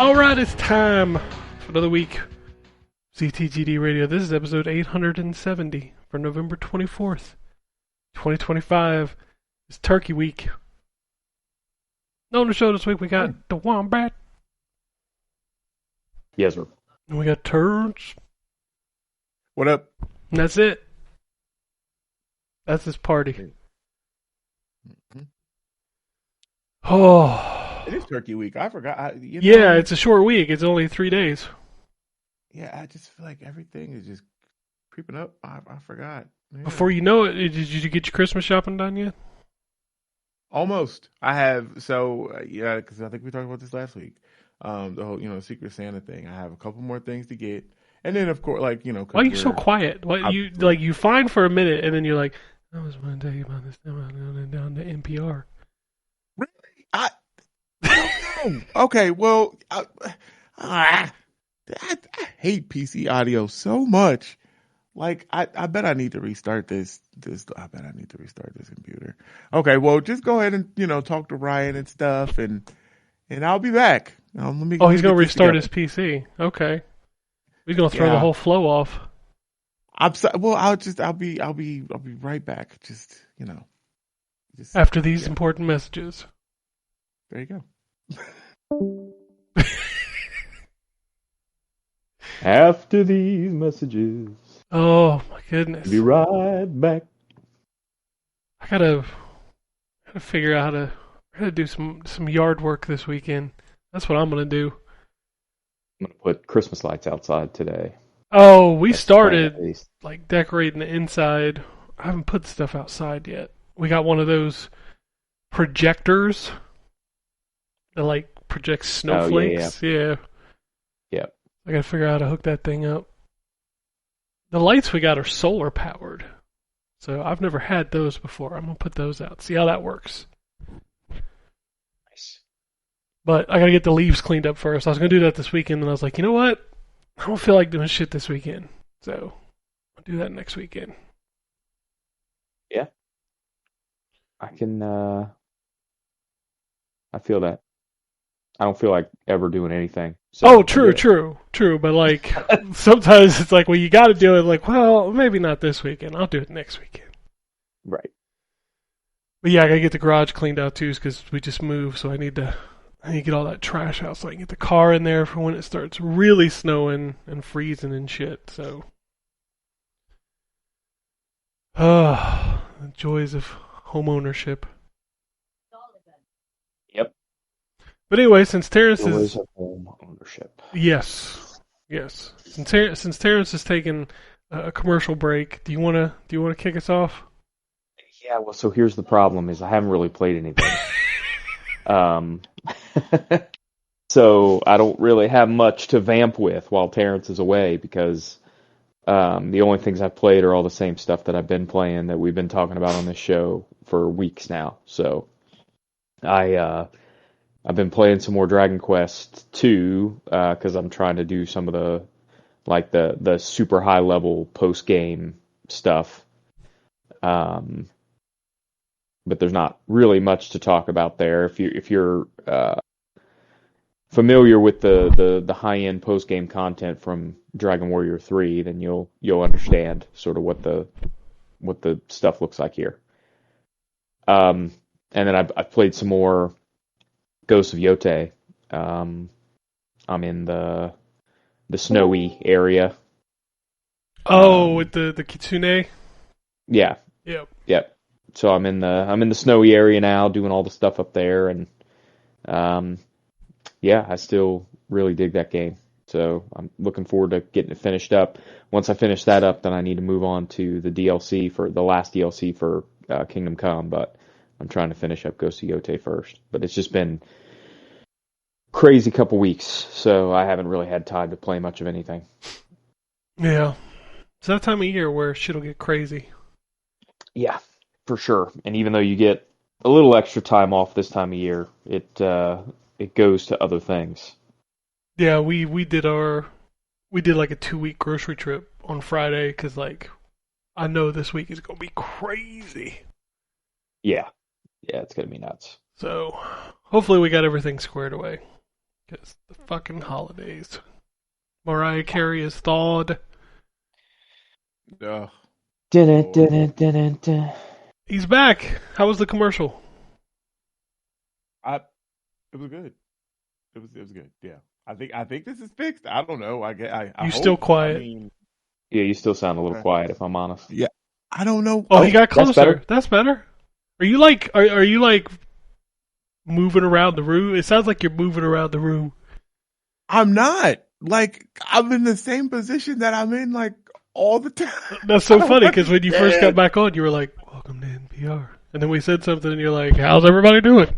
All right, it's time for another week. ZTGD Radio. This is episode 870 for November 24th, 2025. It's Turkey Week. On the show this week, we got the Wombat. Yes, sir. And we got Turds. What up? And that's it. That's this party. Mm-hmm. Oh. It is Turkey Week. I forgot. Yeah, it's a short week. It's only 3 days. Yeah, I just feel like everything is just creeping up. I forgot. Yeah. Before you know it, did you get your Christmas shopping done yet? Almost. I have. So, yeah, because I think we talked about this last week. The whole, Secret Santa thing. I have a couple more things to get. And then, of course, why are you so quiet? You fine for a minute, and then you're like, I was going to tell you about this down to NPR. Really? I don't know. Okay, well, I hate PC audio so much. Like, I bet I need to restart this. I bet I need to restart this computer. Okay, well, just go ahead and talk to Ryan and stuff, and I'll be back. He's gonna restart his PC. Okay, he's gonna throw the whole flow off. I'm sorry. Well, I'll be right back. Just after these important messages. There you go. After these messages. Oh my goodness. Be right back. I gotta figure out how to do some yard work this weekend. That's what I'm gonna do. I'm gonna put Christmas lights outside today. Oh, we started decorating the inside. I haven't put stuff outside yet. We got one of those projectors that projects snowflakes. Oh, yeah. Yep. I gotta figure out how to hook that thing up. The lights we got are solar powered. So I've never had those before. I'm gonna put those out. See how that works. Nice. But I gotta get the leaves cleaned up first. I was gonna do that this weekend, and I was like, you know what? I don't feel like doing shit this weekend. So I'll do that next weekend. Yeah. I feel that. I don't feel like ever doing anything. So true. But sometimes it's like, well, you got to do it. Like, well, maybe not this weekend. I'll do it next weekend. Right. But yeah, I gotta get the garage cleaned out too, because we just moved. So I need to get all that trash out so I can get the car in there for when it starts really snowing and freezing and shit. So, the joys of home ownership. Yep. But anyway, since Terrence is home ownership. Yes. Since Terrence is taking a commercial break, do you wanna kick us off? Yeah. Well, so here's the problem: is I haven't really played anything. So I don't really have much to vamp with while Terrence is away because the only things I've played are all the same stuff that I've been playing that we've been talking about on this show for weeks now. So I've been playing some more Dragon Quest 2 because I'm trying to do some of the super high level post game stuff. But there's not really much to talk about there. If you're familiar with the high end post game content from Dragon Warrior 3, then you'll understand sort of what the stuff looks like here. And then I've played some more Ghosts of Yote. I'm in the snowy area. Oh, with the kitsune. Yeah. Yep. So I'm in the snowy area now, doing all the stuff up there, and I still really dig that game. So I'm looking forward to getting it finished up. Once I finish that up, then I need to move on to the DLC for the last DLC for Kingdom Come. But I'm trying to finish up Ghost of Yote first. But it's just been crazy couple weeks, so I haven't really had time to play much of anything. Yeah, it's that time of year where shit'll get crazy. Yeah. For sure, and even though you get a little extra time off this time of year, it goes to other things. Yeah, we did like a 2-week grocery trip on Friday because I know this week is gonna be crazy. Yeah, it's gonna be nuts. So hopefully we got everything squared away. Because the fucking holidays. Mariah Carey is thawed. Ugh. He's back. How was the commercial? It was good. It was good. Yeah. I think this is fixed. I don't know. I You hope. still quiet? I mean, Yeah, you still sound a little quiet, if I'm honest. yeah. I don't know. Oh, he got closer. That's better. That's better. Are you like? Are you like moving around the room? It sounds like you're moving around the room. I'm not. Like, I'm in the same position that I'm in, like, all the time. That's so funny because when you first got back on, you were like, "Welcome to NPR," and then we said something, and you're like, "How's everybody doing?"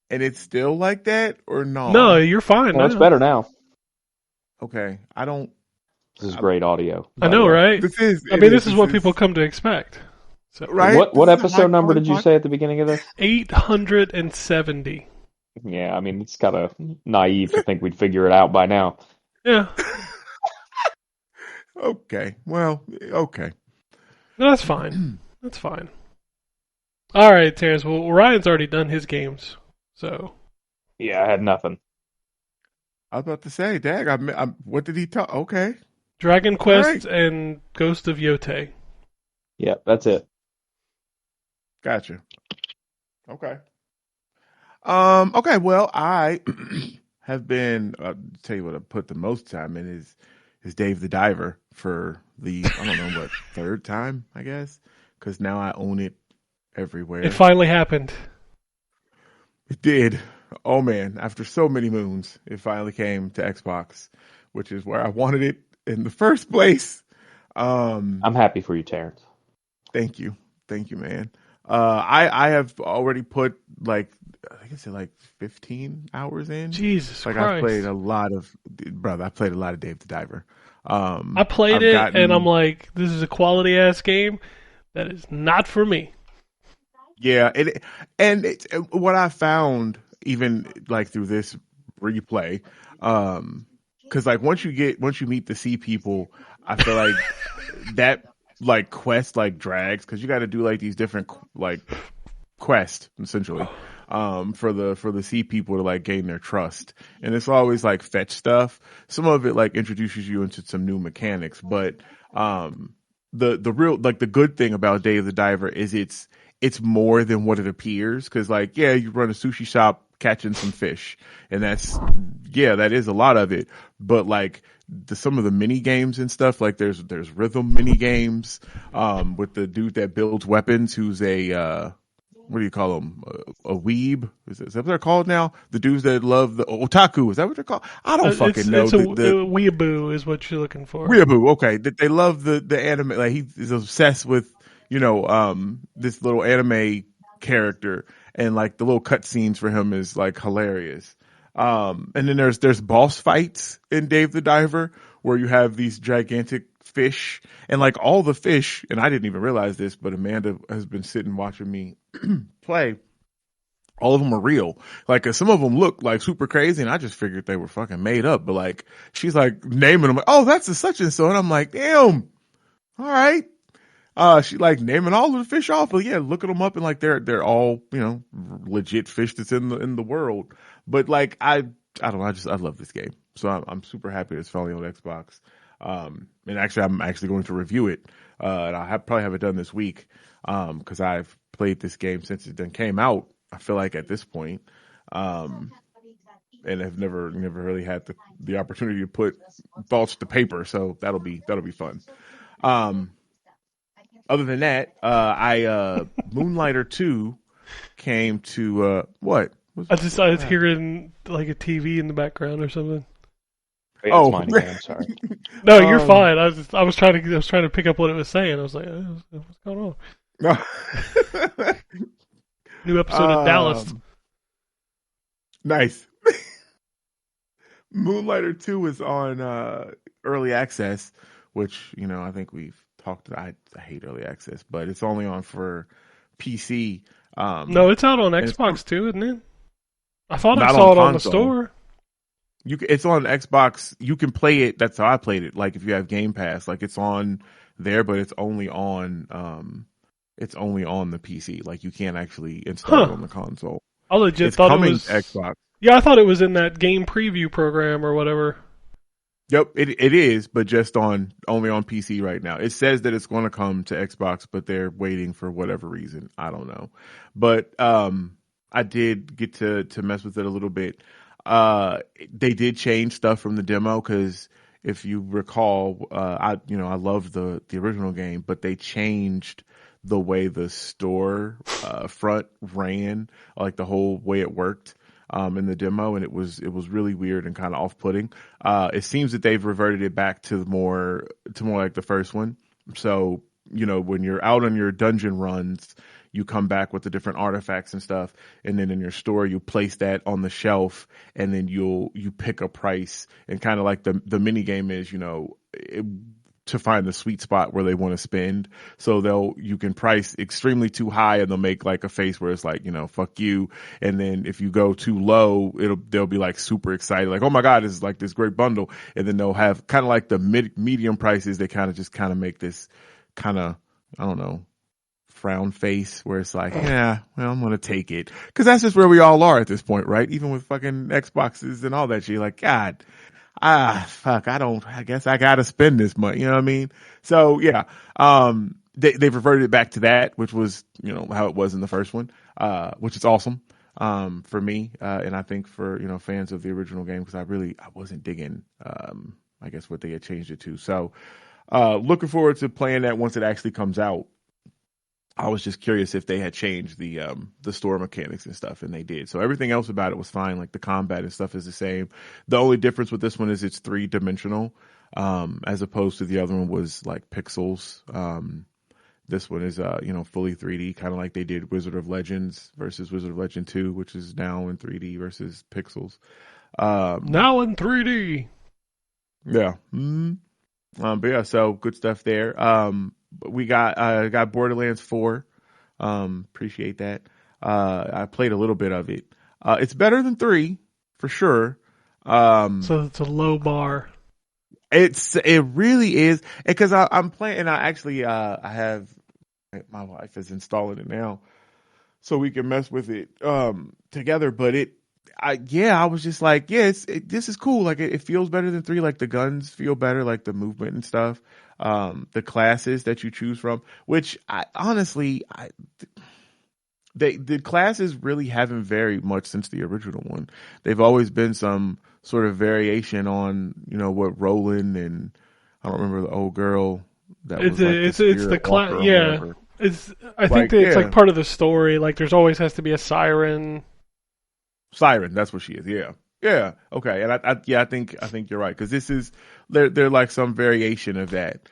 And it's still like that, or no? No, you're fine. Well, it's now. better now. Okay. I don't. This is great audio. I know, right? This is. This is what people come to expect. So, Right? What This is a episode number did you high-quality say at the beginning of this? 870. Yeah, I mean, it's kind of naive to think we'd figure it out by now. Yeah, Okay. Well, okay. no, that's fine. That's fine. All right, Terrence. Well, Ryan's already done his games, so Yeah, I had nothing. I was about to say, Dag, what did he talk? Okay. Dragon Quest and Ghost of Yote. Yeah, that's it. Gotcha. Okay. Okay. Well, I have been. Tell you what, I put the most time in is Dave the Diver for the I don't know what third time, I guess, because now I own it everywhere. It finally happened. It did. Oh man! After so many moons, it finally came to Xbox, which is where I wanted it in the first place. I'm happy for you, Terrence. Thank you, man. I have already put like I think I said like 15 hours in. Jesus Like Christ! I played a lot of Dave the Diver. I played and I'm like, this is a quality ass game. That is not for me. Yeah, and what I found even like through this replay, because like once you meet the sea people, I feel like that like quest like drags because you got to do like these different like quests essentially for the sea people to like gain their trust, and it's always like fetch stuff. Some of it like introduces you into some new mechanics, but the real like the good thing about Dave the Diver is it's more than what it appears, because like yeah, you run a sushi shop catching some fish, and that is a lot of it, but like some of the mini games and stuff, like there's rhythm mini games with the dude that builds weapons who's a what do you call them, a weeb, is that what they're called now, the dudes that love the otaku, is that what they're called? I don't fucking know. It's a weeaboo is what you're looking for. Weeaboo, okay, that they love the anime, like he is obsessed with this little anime character, and like the little cutscenes for him is like hilarious. And then there's boss fights in Dave the Diver where you have these gigantic fish, and like all the fish, and I didn't even realize this, but Amanda has been sitting watching me play. All of them are real. Like some of them look like super crazy, and I just figured they were fucking made up. But like she's like naming them, like, oh, that's a such and so, and I'm like, damn, all right. She like naming all of the fish off, but yeah, looking them up, and like they're all legit fish that's in the world. But like I don't know, I love this game, so I'm super happy it's finally on Xbox. And actually I'm actually going to review it. And I probably have it done this week because I've played this game since it then came out. I feel like at this point, and have never really had the opportunity to put thoughts to paper. So that'll be fun. Other than that, Moonlighter 2 came to what? I was hearing like a TV in the background or something. Oh, mine again. I'm sorry. No, you're fine. I was trying to pick up what it was saying. I was like, what's going on? New episode of Dallas. Nice. Moonlighter 2 is on early access, which I think we've talked about. I hate early access, but it's only on for PC. No, it's out on Xbox too, isn't it? I thought I saw it on the store. It's on Xbox. You can play it. That's how I played it. Like if you have Game Pass, like it's on there, but it's only on the PC. Like you can't actually install it on the console. I legit it's thought coming it was to Xbox. Yeah, I thought it was in that game preview program or whatever. Yep, it is, but just only on PC right now. It says that it's going to come to Xbox, but they're waiting for whatever reason. I don't know. But I did get to mess with it a little bit. They did change stuff from the demo because if you recall, I love the original game, but they changed the way the store front ran, like the whole way it worked. In the demo, and it was really weird and kind of off-putting. It seems that they've reverted it back to more like the first one. So, when you're out on your dungeon runs, you come back with the different artifacts and stuff, and then in your store you place that on the shelf, and then you pick a price, and kind of like the mini game is, to find the sweet spot where they want to spend. So you can price extremely too high and they'll make like a face where it's like, fuck you. And then if you go too low, they'll be like super excited. Like, oh my God, this is like this great bundle. And then they'll have kind of like the medium prices. They kind of make this kind of, I don't know, frown face where it's like, yeah, well, I'm going to take it. Cause that's just where we all are at this point, right? Even with fucking Xboxes and all that shit. Like, God, fuck, I guess I gotta spend this money, you know what I mean? So yeah, they've reverted it back to that, which was, how it was in the first one, which is awesome, for me, and I think for, fans of the original game, cause I wasn't digging, I guess what they had changed it to. So, looking forward to playing that once it actually comes out. I was just curious if they had changed the store mechanics and stuff, and they did. So everything else about it was fine. Like the combat and stuff is the same. The only difference with this one is it's 3-dimensional, as opposed to the other one was like pixels. This one is fully 3D, kind of like they did Wizard of Legends versus Wizard of Legend 2, which is now in 3D versus pixels. Now in 3D. Yeah. But yeah, so good stuff there. We got Borderlands 4. Appreciate that. I played a little bit of it. It's better than 3 for sure. So it's a low bar. It really is, because I'm playing, and I have my wife is installing it now, so we can mess with it together. But I was just like, this is cool. Like it feels better than 3. Like the guns feel better, like the movement and stuff. The classes that you choose from, which the classes really haven't varied much since the original one. They've always been some sort of variation on, what Roland and I don't remember the old girl that was like it's the class. Yeah. I think that it's like part of the story. Like there's always has to be a siren. Siren, that's what she is. Yeah. Yeah. Okay. And I think you're right. Cause this is, they're like some variation of that.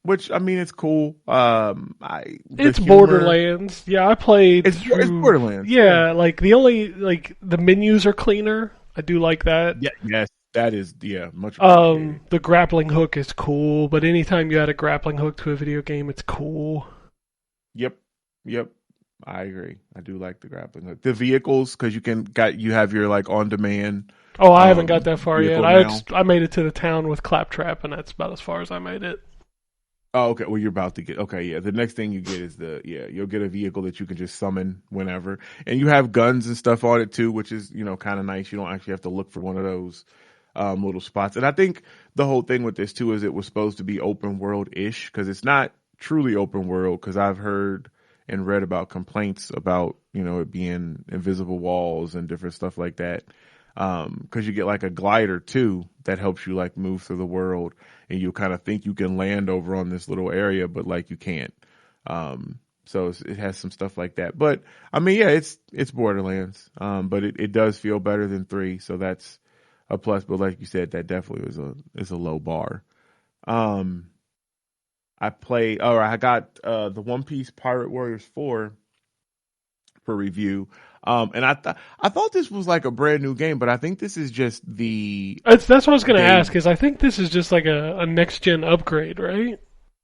Which I mean, it's cool. It's Borderlands. Yeah. I played. It's Borderlands. Yeah. Like the menus are cleaner. I do like that. Yeah. Yes. That is, much. The grappling hook is cool, but anytime you add a grappling hook to a video game, it's cool. Yep. I agree. I do like the grappling hook. The vehicles, because you have your like on demand. Oh, I haven't got that far yet. I made it to the town with Claptrap, and that's about as far as I made it. Oh, okay. Well, you're about to get. Okay, yeah. The next thing you get is you'll get a vehicle that you can just summon whenever, and you have guns and stuff on it too, which is kind of nice. You don't actually have to look for one of those little spots. And I think the whole thing with this too is it was supposed to be open world ish, because it's not truly open world. Because I've heard and read about complaints about it being invisible walls and different stuff like that. Because you get like a glider too that helps you like move through the world, and you kind of think you can land over on this little area, but like you can't. So it has some stuff like that. But I mean, yeah, it's Borderlands. But it does feel better than 3, so that's a plus. But like you said, that definitely is a low bar. I got the One Piece Pirate Warriors 4 for review. And I thought this was like a brand new game, but I think this is just the. That's what I was going to ask. Is I think this is just like a next gen upgrade, right?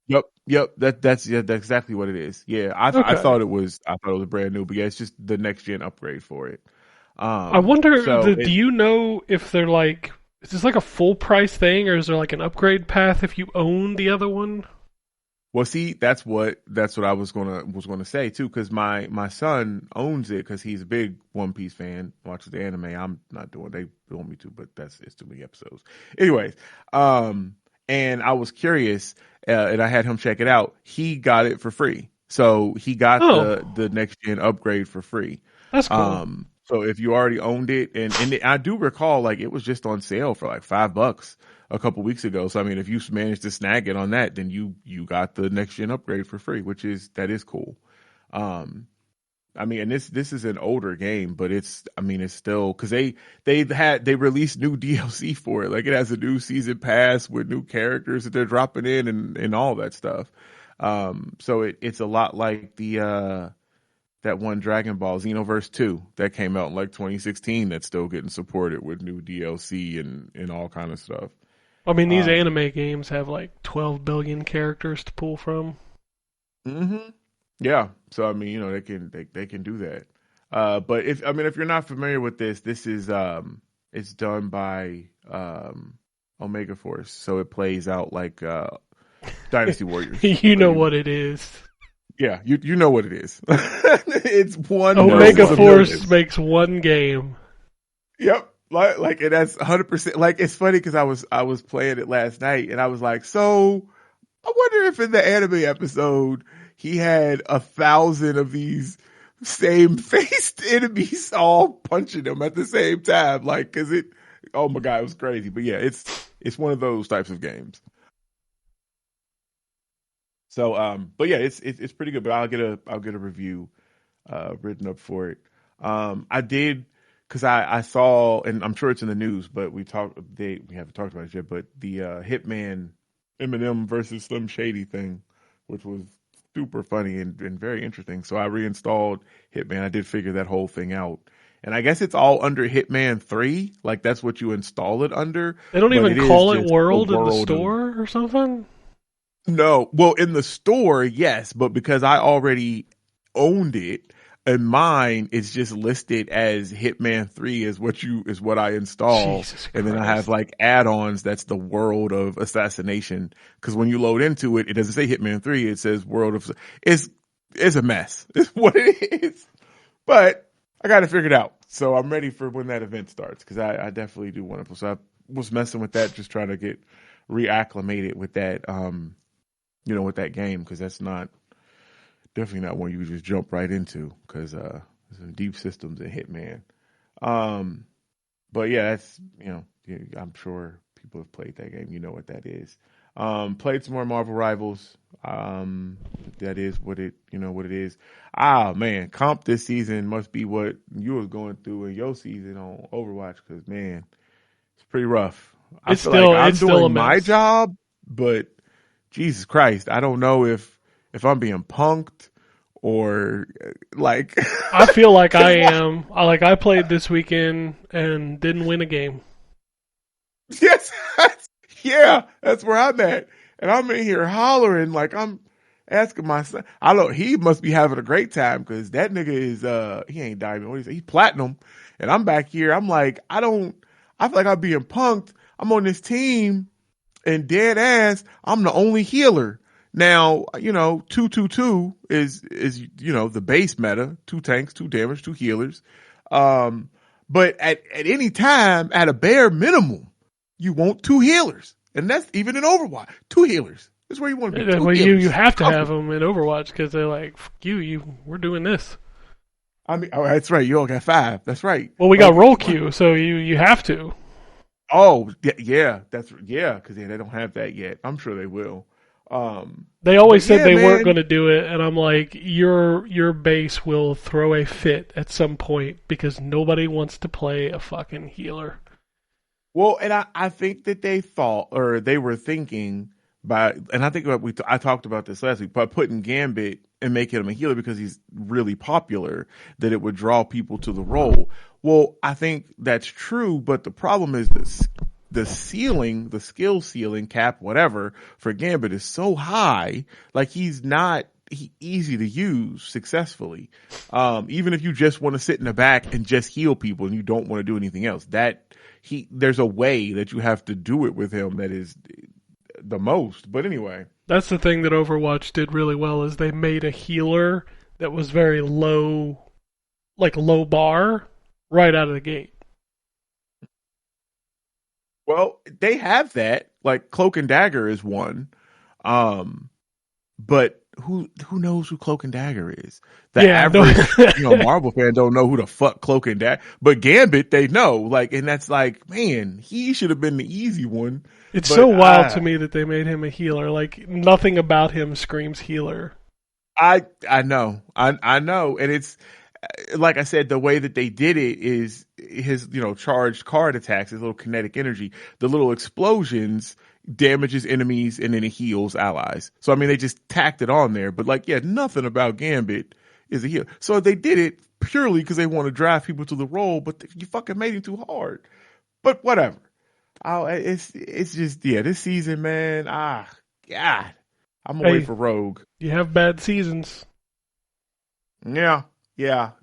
Yep. That's exactly what it is. Yeah, I thought it was a brand new, but yeah, it's just the next gen upgrade for it. I wonder. Do you know if they're like? Is this like a full price thing, or is there like an upgrade path if you own the other one? Well, see, that's what I was gonna say too, because my son owns it because he's a big One Piece fan, watches the anime. I'm not doing. They want me to, but it's too many episodes. Anyways, and I was curious, and I had him check it out. He got it for free, so he got the next gen upgrade for free. That's cool. So if you already owned it, and I do recall like it was just on sale for like $5 a couple weeks ago. So I mean, if you managed to snag it on that, then you got the next gen upgrade for free, that is cool. I mean, and this is an older game, but it's still, because they released new DLC for it. Like it has a new season pass with new characters that they're dropping in and all that stuff. So it's a lot like the that one Dragon Ball Xenoverse 2 that came out in like 2016 that's still getting supported with new DLC and all kind of stuff. I mean, these anime games have like 12 billion characters to pull from. Mm-hmm. Yeah. So I mean, they can do that. But if you're not familiar with this is it's done by Omega Force, so it plays out like Dynasty Warriors. You know what it is. Yeah, you know what it is. It's one. Omega Force makes one game. Yep. Like and that's 100%. Like it's funny because I was playing it last night and I was like, so I wonder if in the anime episode he had 1,000 of these same faced enemies all punching him at the same time. Like, cause oh my God, it was crazy. But yeah, it's one of those types of games. So, but yeah, it's pretty good. But I'll get a review written up for it. I did, because I saw, and I'm sure it's in the news, but we haven't talked about it yet. But the Hitman Eminem versus Slim Shady thing, which was super funny and very interesting. So I reinstalled Hitman. I did figure that whole thing out. And I guess it's all under Hitman 3. Like that's what you install it under. They don't even call it World in the store or something? No. Well, in the store, yes. But because I already owned it, and mine is just listed as Hitman 3 is what I install. And then I have like add-ons that's the World of Assassination. Because when you load into it, it doesn't say Hitman 3, it says World of it's a mess. It's what it is. But I got it figured out. So I'm ready for when that event starts, because I definitely do want to. So I was messing with that, just trying to get reacclimated with that with that game, because that's definitely not one you just jump right into, because there's some deep systems in Hitman. But yeah, that's I'm sure people have played that game. You know what that is. Played some more Marvel Rivals. That is what it is. Ah man, comp this season must be what you was going through in your season on Overwatch, because man, it's pretty rough. I feel like I'm doing my job, but Jesus Christ, I don't know if I'm being punked or like. I feel like I am. I played this weekend and didn't win a game. Yes, yeah, that's where I'm at, and I'm in here hollering like I'm asking my son. He must be having a great time, because that nigga is he ain't diamond. He's platinum, and I'm back here. I'm like I feel like I'm being punked. I'm on this team. And dead ass, I'm the only healer. Now, 2-2-2 is the base meta. 2 tanks, 2 damage, 2 healers. But at any time, at a bare minimum, you want 2 healers. And that's even in Overwatch. 2 healers. That's where you want to be. Well, you have to have them in Overwatch, because they're like, fuck we're doing this. I mean, oh, that's right. You all got 5. That's right. Well, we got roll queue, so you have to. Oh, yeah, because they don't have that yet. I'm sure they will. They always said they weren't going to do it, and I'm like, your base will throw a fit at some point, because nobody wants to play a fucking healer. Well, and I think that they thought, or they were thinking and I think I talked about this last week, by putting Gambit and making him a healer because he's really popular, that it would draw people to the role. Well, I think that's true, but the problem is the ceiling, the skill ceiling cap, whatever, for Gambit is so high. Like he's easy to use successfully. Even if you just want to sit in the back and just heal people and you don't want to do anything else, there's a way that you have to do it with him that is the most. But anyway, That's the thing that Overwatch did really well is they made a healer that was very low, like low bar, right out of the gate. Well, they have that. Like Cloak and Dagger is one. But who knows who Cloak and Dagger is? The average Marvel fan don't know who the fuck Cloak and Dagger. But Gambit, they know. Like, and that's like, man, he should have been the easy one. It's so wild to me that they made him a healer. Like nothing about him screams healer. I know, and it's like I said, the way that they did it is his charged card attacks, his little kinetic energy, the little explosions damages enemies and then it heals allies. So I mean, they just tacked it on there, but like, yeah, nothing about Gambit is a heal. So they did it purely because they want to drive people to the role, but you fucking made him too hard. But whatever. It's just this season, man. God, I'm gonna wait for Rogue. You have bad seasons. Yeah.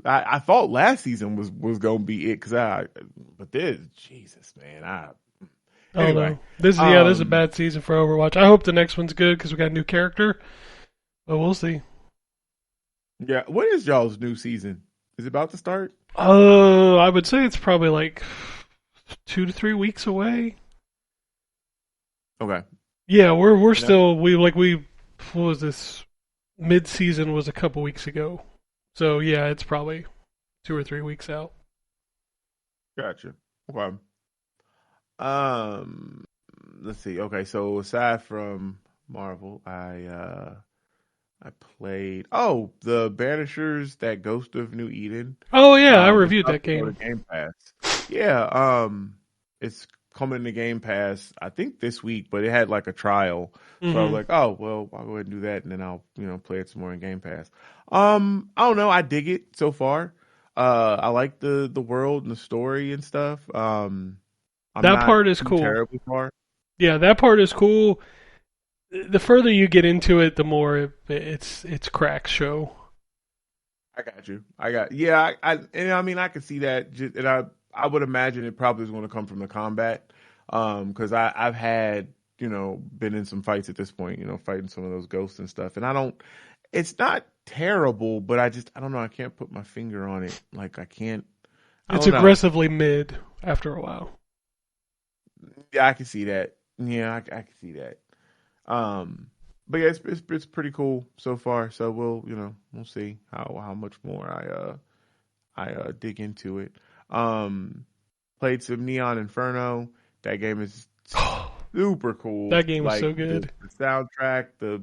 I thought last season was gonna be it but this, Jesus, man. Anyway, this is a bad season for Overwatch. I hope the next one's good because we got a new character, but we'll see. Yeah, what is y'all's new season? Is it about to start? I would say it's probably like 2 to 3 weeks away. Okay. Yeah, we're still what was this? Mid-season was a couple weeks ago, so yeah, it's probably 2 or 3 weeks out. Gotcha. Okay. Let's see. Okay, so aside from Marvel, I played the Banishers, that Ghost of New Eden. Oh yeah, I reviewed that game. Game Pass. Yeah, it's coming to Game Pass I think this week, but it had like a trial. So I was like, oh well, I'll go ahead and do that and then I'll play it some more in Game Pass. I don't know, I dig it so far. I like the world and the story and stuff. That part is cool. Terribly far. Yeah, that part is cool. The further you get into it, the more it's crack show. I got you. I mean, I could see that, and I would imagine it probably is going to come from the combat, because I've had been in some fights at this point, fighting some of those ghosts and stuff, and it's not terrible, but I don't know, I can't put my finger on it. Like I can't. It's aggressively mid after a while. Yeah, I can see that. Yeah, I can see that. But yeah, it's pretty cool so far. So we'll see how much more I dig into it. Played some Neon Inferno. That game is super cool. That game is so good. The soundtrack, the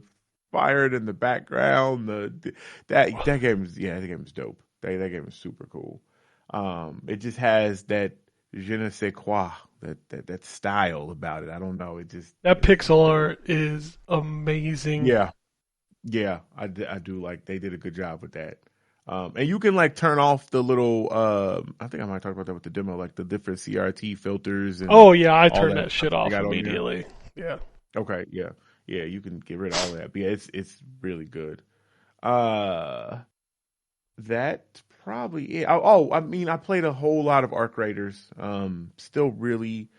fire in the background, that game is dope. That game is super cool. It just has that je ne sais quoi, that style about it. I don't know. That pixel art is amazing. Yeah, I do like they did a good job with that. And you can like turn off the little. I think I might talk about that with the demo, like the different CRT filters. And I turned that shit off immediately. Yeah. Okay. Yeah. You can get rid of all that. But yeah, it's really good. That's probably it. I mean, I played a whole lot of Arc Raiders. Still really,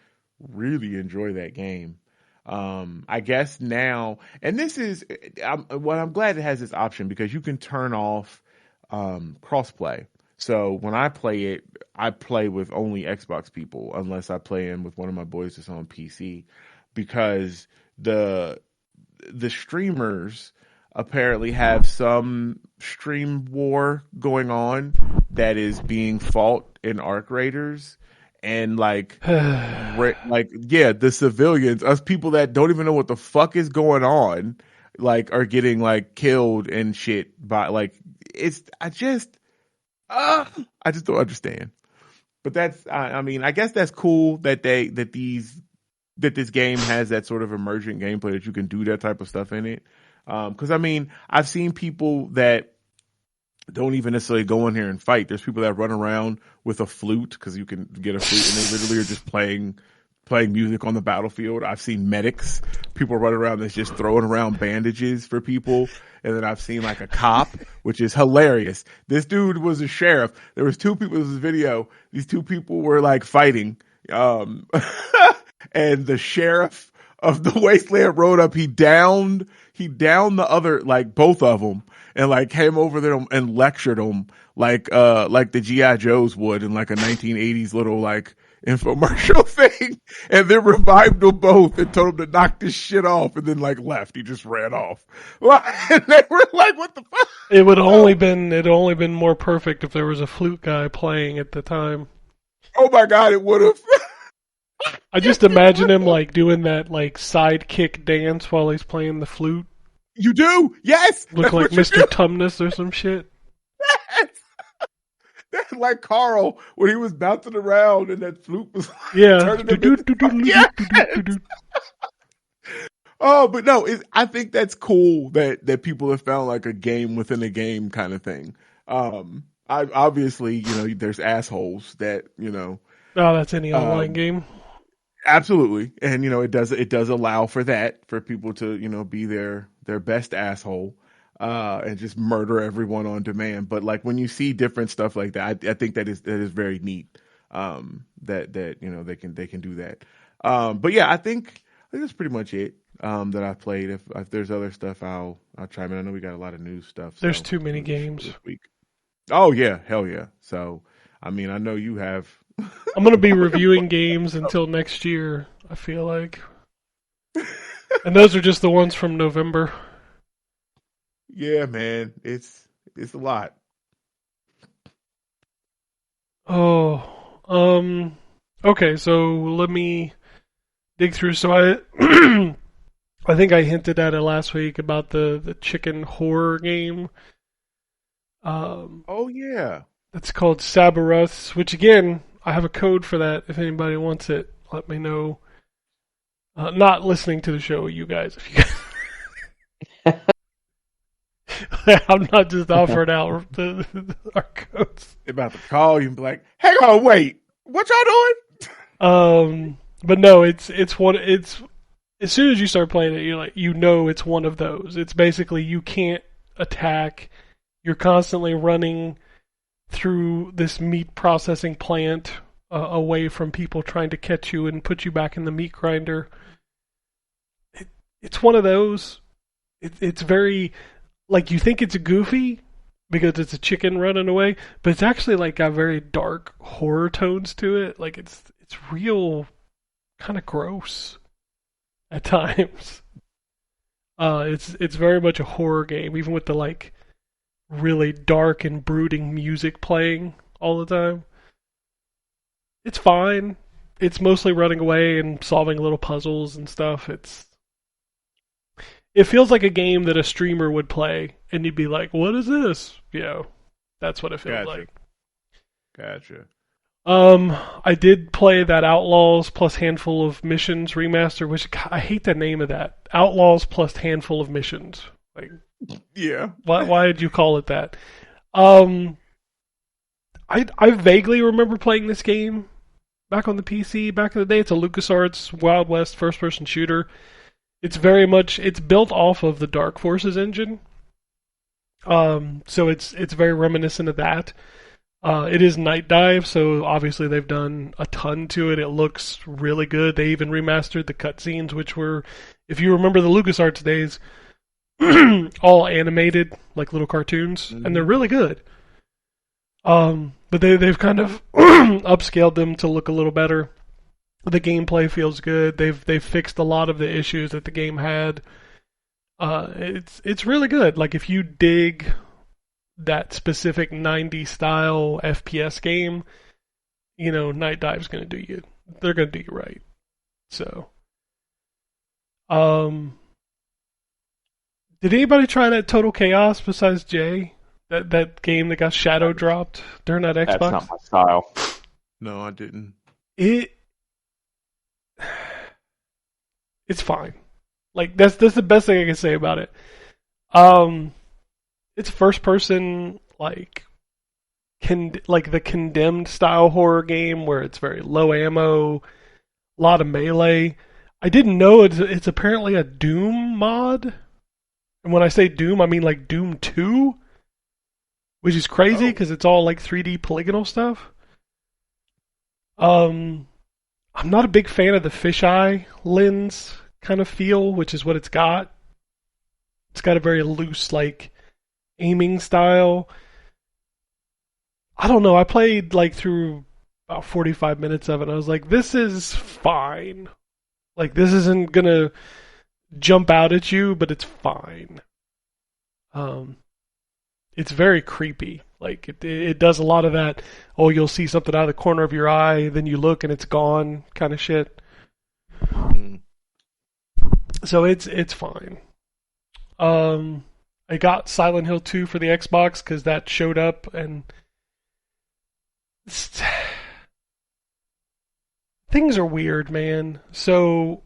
really enjoy that game. I guess now, and this is I'm glad it has this option because you can turn off crossplay. So when I play it, I play with only Xbox people unless I play in with one of my boys that's on PC, because the streamers apparently have some stream war going on that is being fought in Arc Raiders. And the civilians, us people that don't even know what the fuck is going on, like are getting like killed and shit by I just don't understand. But that's I guess that's cool that this game has that sort of emergent gameplay that you can do that type of stuff in it. Because I've seen people that don't even necessarily go in here and fight. There's people that run around with a flute because you can get a flute and they literally are just playing music on the battlefield. I've seen medics, people run around that's just throwing around bandages for people. And then I've seen like a cop, which is hilarious. This dude was a sheriff. There was two people in this video. These two people were like fighting. And the sheriff of the Wasteland Road up. He downed the other, like both of them, and like came over there and lectured them like the GI Joes would in like a 1980s little like infomercial thing, and then revived them both and told them to knock this shit off, and then like left. He just ran off. And they were like, "What the fuck?" It would only been more perfect if there was a flute guy playing at the time. Oh my god, it would have. I just imagine him like doing that like sidekick dance while he's playing the flute. You do? Yes. Look like Mr. Tumnus or some shit. Yes. That's like Carl when he was bouncing around and that flute was turning him yes. Oh, but no, I think that's cool that people have found like a game within a game kind of thing. I obviously, there's assholes that, Oh, that's any online game. Absolutely. And, it does allow for that, for people to, be their best asshole, and just murder everyone on demand. But like when you see different stuff like that, I think that is very neat. That they can do that. But yeah, I think that's pretty much it. That I've played. If there's other stuff, I'll chime in. I know we got a lot of news stuff. There's too many games this week. Oh yeah, hell yeah. So, I mean, I know you have. I'm gonna be reviewing games until next year, I feel like. And those are just the ones from November. Yeah, man, it's a lot. Oh, okay. So let me dig through. So I think I hinted at it last week about the chicken horror game. Oh yeah, that's called Sabaruths, which again, I have a code for that. If anybody wants it, let me know. Not listening to the show, you guys. If you guys... I'm not just offering out our codes. They're about to call you and be like, "Hang on, wait, what y'all doing?" But no, it's as soon as you start playing it, it's one of those. It's basically you can't attack. You're constantly running through this meat processing plant away from people trying to catch you and put you back in the meat grinder. It's one of those. It's very, like, you think it's goofy because it's a chicken running away, but it's actually like got very dark horror tones to it. Like it's real kind of gross at times. It's very much a horror game, even with the like really dark and brooding music playing all the time. It's fine. It's mostly running away and solving little puzzles and stuff. It feels like a game that a streamer would play, and you'd be like, "What is this?" That's what it feels like. Gotcha. I did play that Outlaws plus Handful of Missions remaster, which I hate the name of that. Outlaws plus Handful of Missions. Like, yeah. Why did you call it that? I vaguely remember playing this game back on the PC back in the day. It's a LucasArts Wild West first-person shooter. It's built off of the Dark Forces engine. So it's very reminiscent of that. It is Night Dive, so obviously they've done a ton to it. It looks really good. They even remastered the cutscenes, which were, if you remember the LucasArts days, all animated, like little cartoons, and they're really good. But they've kind of upscaled them to look a little better. The gameplay feels good. They've fixed a lot of the issues that the game had. It's really good. Like if you dig that specific 90s style FPS game, Night Dive's gonna do you. They're gonna do you right. So, did anybody try that Total Chaos besides Jay? That game that got shadow dropped during that Xbox? That's not my style. No, I didn't. It's fine. Like that's the best thing I can say about it. It's first person like the Condemned style horror game where it's very low ammo, a lot of melee. I didn't know it's apparently a Doom mod. And when I say Doom, I mean like Doom 2, which is crazy because it's all like 3D polygonal stuff. I'm not a big fan of the fisheye lens kind of feel, which is what it's got. It's got a very loose, like, aiming style. I don't know, I played, like, through about 45 minutes of it, and I was like, this is fine. Like, this isn't gonna jump out at you, but it's fine. It's very creepy. Like, it does a lot of that, oh, you'll see something out of the corner of your eye, then you look and it's gone kind of shit. So it's fine. I got Silent Hill 2 for the Xbox because that showed up, and things are weird, man. So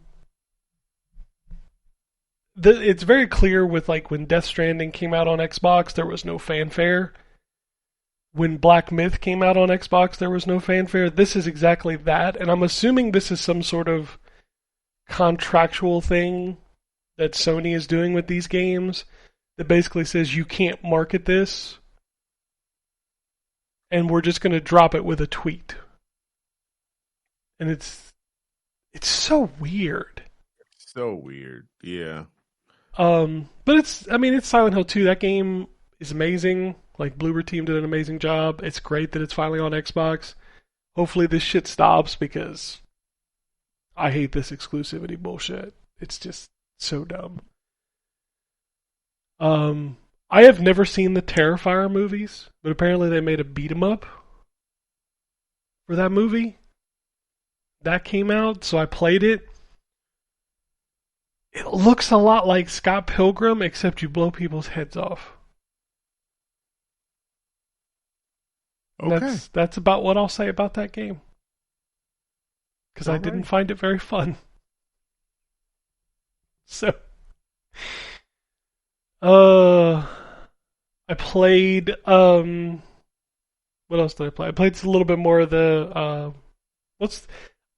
it's very clear with, like, when Death Stranding came out on Xbox, there was no fanfare. When Black Myth came out on Xbox, there was no fanfare. This is exactly that, and I'm assuming this is some sort of contractual thing that Sony is doing with these games that basically says you can't market this, and we're just going to drop it with a tweet. And it's so weird. So weird, yeah. But it's Silent Hill 2. That game is amazing. Like, Bloober Team did an amazing job. It's great that it's finally on Xbox. Hopefully this shit stops because I hate this exclusivity bullshit. It's just so dumb. I have never seen the Terrifier movies, but apparently they made a beat 'em up for that movie. That came out, so I played it. It looks a lot like Scott Pilgrim, except you blow people's heads off. Okay. That's about what I'll say about that game. Because I didn't find it very fun. So, I played, what else did I play? I played a little bit more of the,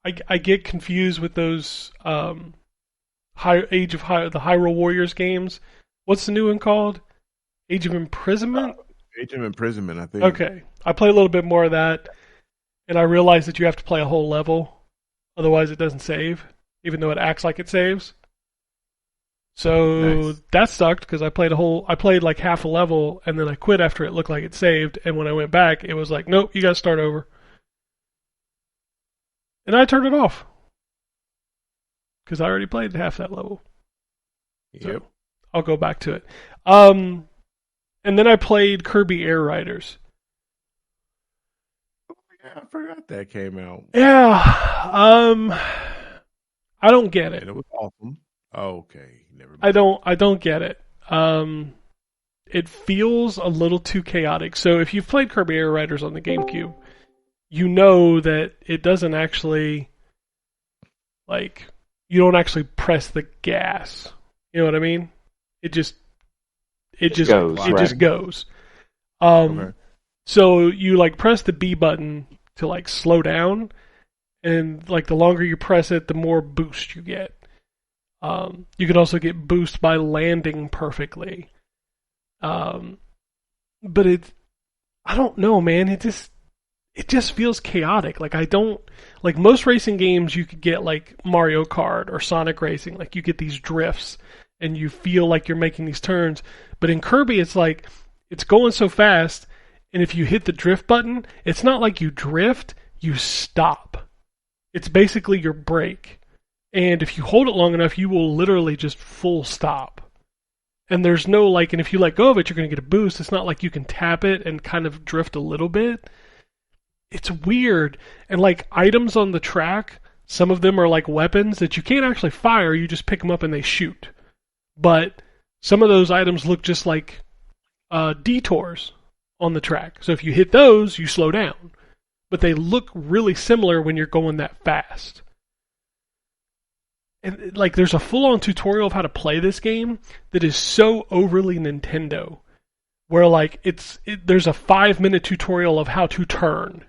I get confused with those, the Hyrule Warriors games. What's the new one called? Age of Imprisonment? Age of Imprisonment, I think. Okay. I play a little bit more of that, and I realized that you have to play a whole level. Otherwise it doesn't save, even though it acts like it saves. So that sucked because I played like half a level, and then I quit after it looked like it saved, and when I went back, it was like, nope, you gotta start over. And I turned it off. Because I already played half that level. Yep. So I'll go back to it. And then I played Kirby Air Riders. Yeah, I forgot that came out. Yeah. I don't get it. And it was awesome. Oh, okay. Never mind. I don't get it. It feels a little too chaotic. So if you've played Kirby Air Riders on the GameCube, you know that it doesn't actually, like, you don't actually press the gas. You know what I mean? It just goes. Okay. So you, like, press the B button to, like, slow down, and, like, the longer you press it, the more boost you get. You can also get boost by landing perfectly. But I don't know, man. It just feels chaotic. Like, like, most racing games you could get, like Mario Kart or Sonic Racing, like, you get these drifts and you feel like you're making these turns. But in Kirby, it's like, it's going so fast, and if you hit the drift button, it's not like you drift, you stop. It's basically your brake. And if you hold it long enough, you will literally just full stop. And there's no, like, and if you let go of it, you're going to get a boost. It's not like you can tap it and kind of drift a little bit. It's weird. And, like, items on the track, some of them are like weapons that you can't actually fire, you just pick them up and they shoot. But some of those items look just like detours on the track. So if you hit those, you slow down. But they look really similar when you're going that fast. And, like, there's a full-on tutorial of how to play this game that is so overly Nintendo. Where, like, there's a 5-minute tutorial of how to turn.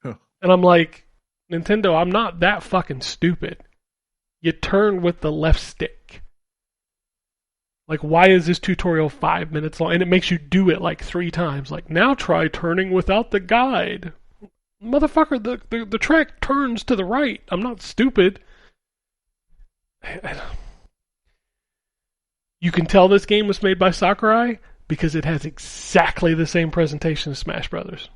Huh. And I'm like, Nintendo, I'm not that fucking stupid. You turn with the left stick. Like, why is this tutorial 5 minutes long? And it makes you do it, like, 3 times. Like, now try turning without the guide. Motherfucker, the track turns to the right. I'm not stupid. You can tell this game was made by Sakurai because it has exactly the same presentation as Smash Brothers.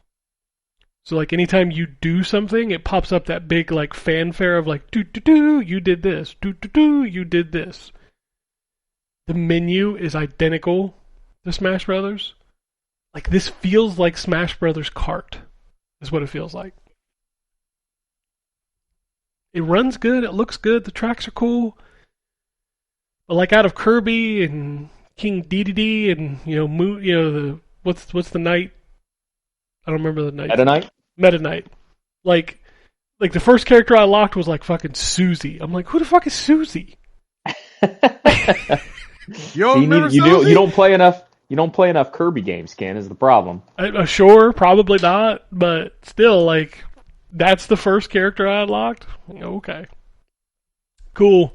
So like anytime you do something, it pops up that big like fanfare of like do do do, you did this, do do do, you did this. The menu is identical to Smash Brothers. Like this feels like Smash Brothers Kart, is what it feels like. It runs good, it looks good, the tracks are cool. But like out of Kirby and King Dedede and the what's the knight? I don't remember the knight. Meta Knight. Like the first character I locked was like fucking Susie. I'm like, who the fuck is Susie? You don't play enough. You don't play enough Kirby games, Ken, is the problem. Sure, probably not, but still, like, that's the first character I unlocked? Okay. Cool.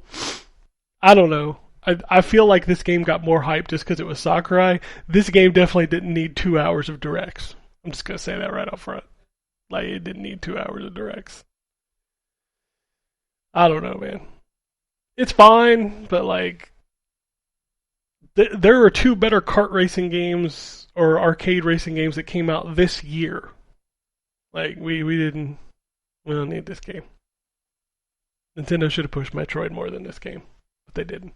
I don't know. I feel like this game got more hype just because it was Sakurai. This game definitely didn't need 2 hours of directs. I'm just going to say that right up front. Like, it didn't need 2 hours of directs. I don't know, man. It's fine, but, like, there are two better kart racing games or arcade racing games that came out this year. Like, we don't need this game. Nintendo should have pushed Metroid more than this game, but they didn't.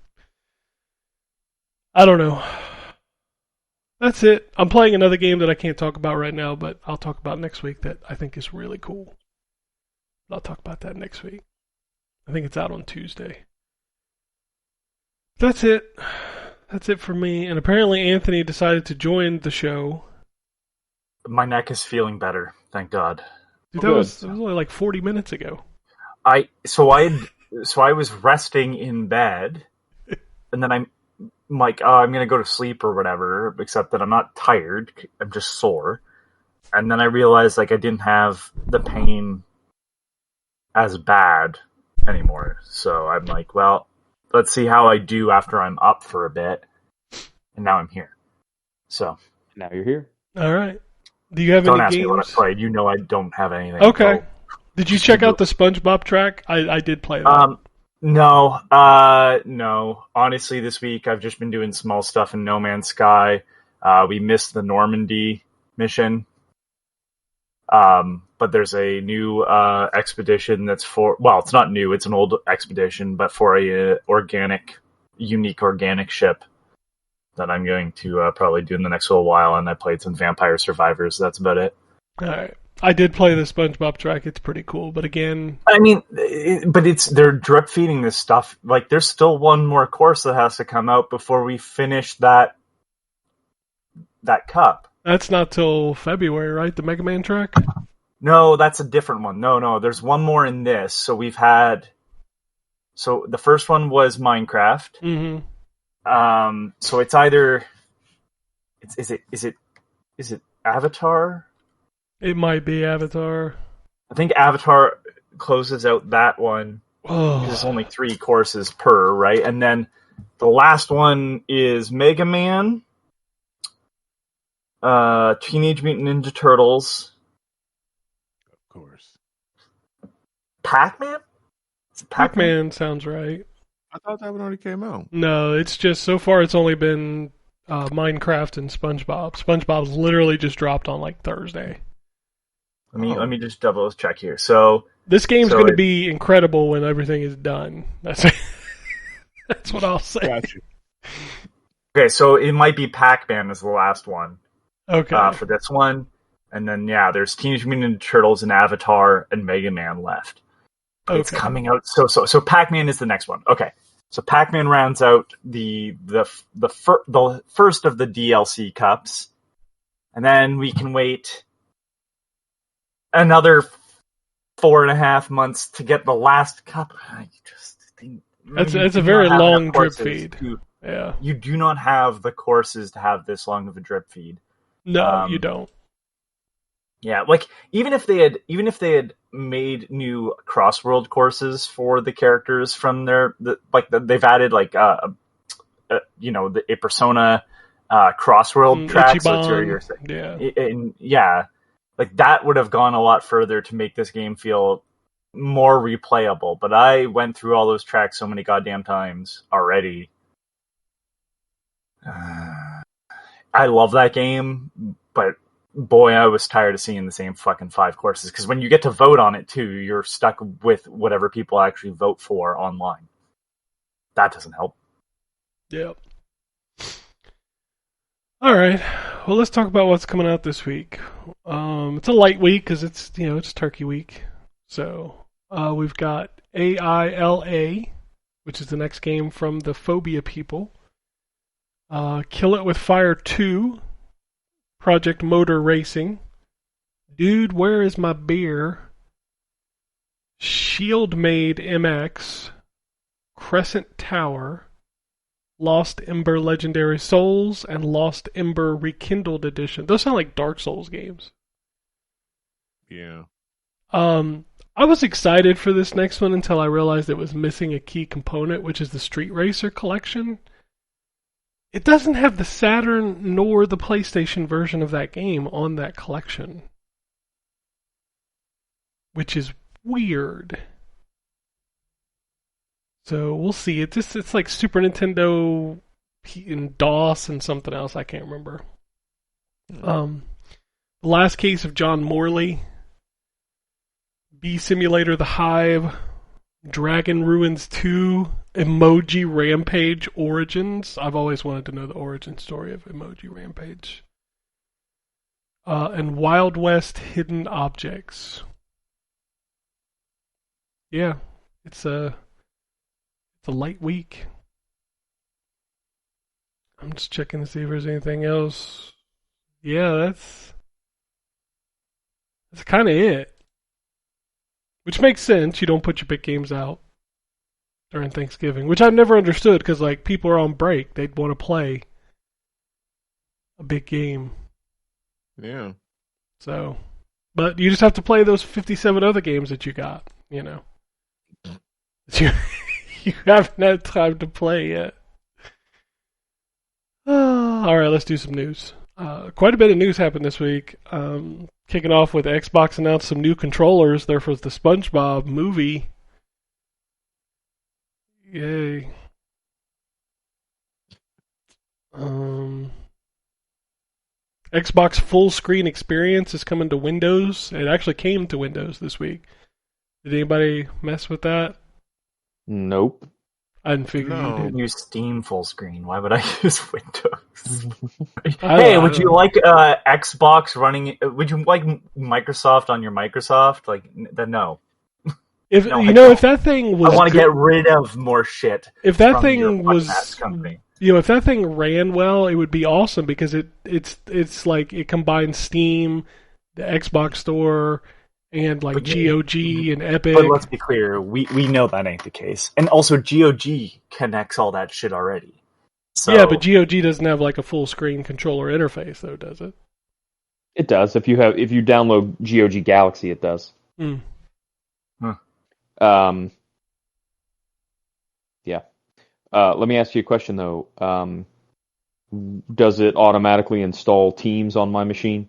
I don't know. That's it. I'm playing another game that I can't talk about right now, but I'll talk about next week that I think is really cool. I'll talk about that next week. I think it's out on Tuesday. That's it. That's it for me. And apparently Anthony decided to join the show. My neck is feeling better, thank God. Dude, that was only like 40 minutes ago. I was resting in bed, and then I'm like, oh, I'm going to go to sleep or whatever, except that I'm not tired. I'm just sore. And then I realized like I didn't have the pain as bad anymore. So I'm like, well, let's see how I do after I'm up for a bit. And now I'm here. So now you're here. All right. Do you have don't any ask games? me what I played. You know I don't have anything. Okay. Did you check out the SpongeBob track? I did play that. No. No. Honestly, this week I've just been doing small stuff in No Man's Sky. We missed the Normandy mission. But there's a new expedition that's it's not new, it's an old expedition, but for a unique organic ship that I'm going to probably do in the next little while, and I played some Vampire Survivors. That's about it. All right. I did play the SpongeBob track. It's pretty cool, but again... I mean, they're drip feeding this stuff. Like, there's still one more course that has to come out before we finish that cup. That's not till February, right? The Mega Man track? No, that's a different one. No, there's one more in this. So the first one was Minecraft. Mm-hmm. So it's either... Is it Avatar? It might be Avatar. I think Avatar closes out that one. Oh. There's only 3 courses per, right? And then the last one is Mega Man, Teenage Mutant Ninja Turtles. Of course. Pac-Man? Pac-Man sounds right. I thought that one already came out. No, it's just, so far it's only been Minecraft and SpongeBob. SpongeBob's literally just dropped on like Thursday. Let me just double check here. So this game's going to be incredible when everything is done. That's what I'll say. Gotcha. Okay, so it might be Pac-Man as the last one. Okay. For this one, and then there's Teenage Mutant Ninja Turtles and Avatar and Mega Man left. Okay. It's coming out. So Pac-Man is the next one. Okay, so Pac-Man rounds out the first of the DLC cups, and then we can wait another 4.5 months to get the last cup. I just think it's a very long drip feed. Yeah, you do not have the courses to have this long of a drip feed. No, you don't. Yeah, like even if they had made new cross-world courses for the characters from they've added like the a Persona cross-world track. Ichiban, So it's like, like that would have gone a lot further to make this game feel more replayable. But I went through all those tracks so many goddamn times already. I love that game, but boy, I was tired of seeing the same fucking 5 courses. Because when you get to vote on it too, you're stuck with whatever people actually vote for online. That doesn't help. Yep. All right. Well, let's talk about what's coming out this week. It's a light week because it's Turkey Week. So we've got AILA, which is the next game from the Phobia people. Kill It With Fire 2, Project Motor Racing, Dude, Where Is My Beer, Shield Maid MX, Crescent Tower, Lost Ember Legendary Souls, and Lost Ember Rekindled Edition. Those sound like Dark Souls games. Yeah. I was excited for this next one until I realized it was missing a key component, which is the Street Racer collection. It doesn't have the Saturn nor the PlayStation version of that game on that collection, which is weird. So we'll see. It's like Super Nintendo and DOS and something else. I can't remember. The Last Case of John Morley, Bee Simulator: The Hive, Dragon Ruins 2, Emoji Rampage Origins. I've always wanted to know the origin story of Emoji Rampage. And Wild West Hidden Objects. Yeah, it's a light week. I'm just checking to see if there's anything else. Yeah, that's kind of it. Which makes sense. You don't put your big games out during Thanksgiving, which I've never understood because like people are on break. They'd want to play a big game. Yeah. So, but you just have to play those 57 other games that you got, you know. You haven't had time to play yet. All right, let's do some news. Quite a bit of news happened this week. Kicking off with Xbox announced some new controllers. There was the SpongeBob movie. Yay. Xbox full screen experience is coming to Windows. It actually came to Windows this week. Did anybody mess with that? Nope. I didn't figure you did. Use Steam full screen. Why would I use Windows? Hey, would you like Xbox running? Would you like Microsoft on your Microsoft? Like, then no. If No, if that thing was, I want to get rid of more shit. If that from your thing was, podcast company. if that thing ran well, it would be awesome because it's like it combines Steam, the Xbox Store, and like GOG and Epic. But let's be clear, we know that ain't the case. And also GOG connects all that shit already. So, yeah, but GOG doesn't have like a full screen controller interface though, does it? It does. If you download GOG Galaxy, it does. Hmm. Yeah. Let me ask you a question though. Does it automatically install Teams on my machine?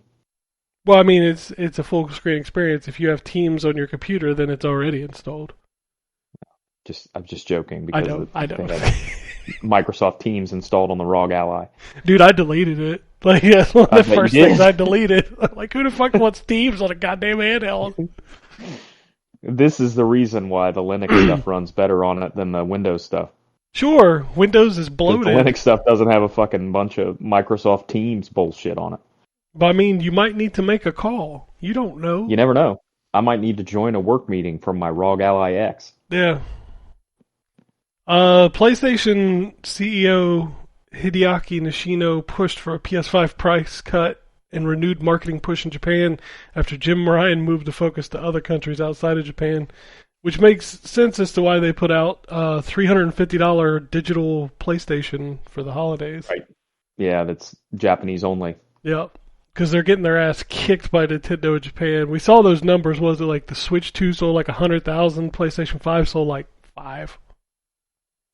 Well, I mean, it's a full screen experience. If you have Teams on your computer, then it's already installed. I'm just joking because I know. Microsoft Teams installed on the ROG Ally. Dude, I deleted it. Like that's one of the first you did? things I deleted. Like, who the fuck wants Teams on a goddamn handheld? This is the reason why the Linux stuff runs better on it than the Windows stuff. Sure, Windows is 'Cause bloated. the Linux stuff doesn't have a fucking bunch of Microsoft Teams bullshit on it. But I mean, you might need to make a call. You don't know. You never know. I might need to join a work meeting from my ROG Ally X. Yeah. PlayStation CEO Hideaki Nishino pushed for a PS5 price cut and renewed marketing push in Japan after Jim Ryan moved the focus to other countries outside of Japan, which makes sense as to why they put out a $350 digital PlayStation for the holidays. Right. Yeah, that's Japanese only. Yep. Because they're getting their ass kicked by Nintendo in Japan. We saw those numbers. Was it like the Switch 2 sold like 100,000, PlayStation 5 sold like 5?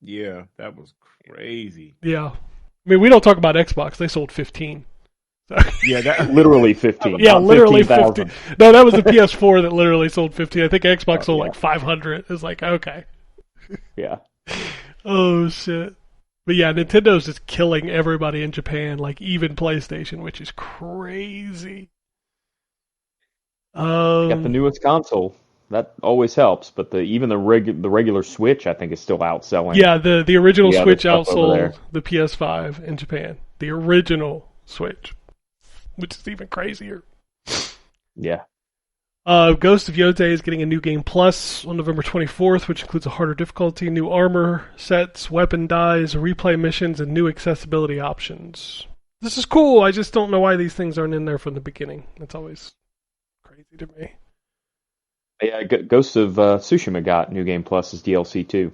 Yeah, that was crazy. Yeah. I mean, we don't talk about Xbox. They sold 15. Yeah, that Literally 15. Yeah, not literally 15,000. 50. No, that was the PS4 that literally sold 50. I think Xbox sold like 500. It's like, okay. Yeah. Oh, shit. But yeah, Nintendo's just killing everybody in Japan, like even PlayStation, which is crazy. Got the newest console. That always helps, but even the regular Switch, I think, is still outselling. Yeah, the original the other Switch stuff over there. outsold the PS5 in Japan. The original Switch, which is even crazier. Yeah. Ghost of Yotei is getting a new game plus on November 24th, which includes a harder difficulty, new armor sets, weapon dyes, replay missions, and new accessibility options. This is cool. I just don't know why these things aren't in there from the beginning. That's always crazy to me. Yeah, Ghost of Tsushima got New Game Plus as DLC too.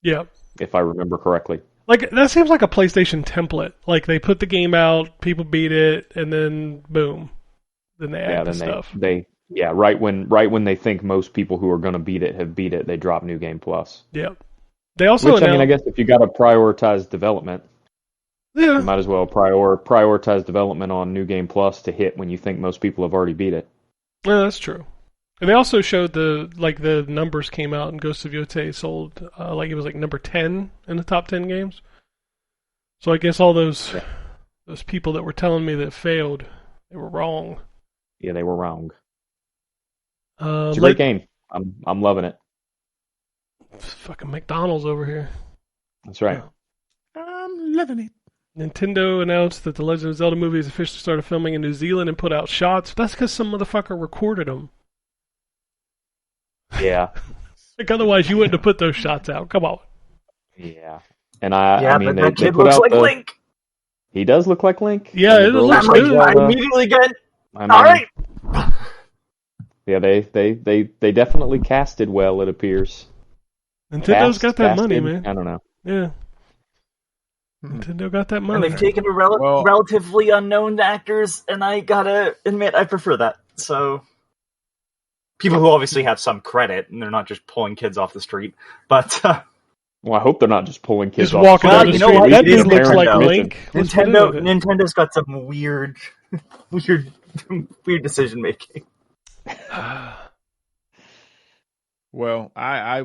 Yeah. If I remember correctly. Like, that seems like a PlayStation template. Like, they put the game out, people beat it, and then boom. Then they add the stuff. Right when they think most people who are going to beat it have beat it, they drop New Game Plus. Yeah. They also I guess if you got to prioritize development, you might as well prioritize development on New Game Plus to hit when you think most people have already beat it. Yeah, that's true. And they also showed the numbers came out, and Ghost of Yotei sold it was like number 10 in the top 10 games. So I guess all those people that were telling me that it failed, they were wrong. Yeah, they were wrong. It's a great game. I'm loving it. Fucking McDonald's over here. That's right. I'm loving it. Nintendo announced that the Legend of Zelda movie has officially started filming in New Zealand and put out shots. That's because some motherfucker recorded them. Yeah. Like, otherwise you wouldn't have put those shots out. Come on. Yeah. And I mean, but that they kid put looks out like Link. He does look like Link. Yeah, it looks good. I immediately get. All right. Yeah, they definitely casted well. It appears. Nintendo's got that money, man. I don't know. Yeah. Nintendo got that And money. they've taken relatively unknown actors, and I gotta admit, I prefer that. So, people who obviously have some credit, and they're not just pulling kids off the street. But well, I hope they're not just pulling kids just off walking the down the street. street. That dude looks Parent like permission. Link. Nintendo's got some weird decision making. Well, I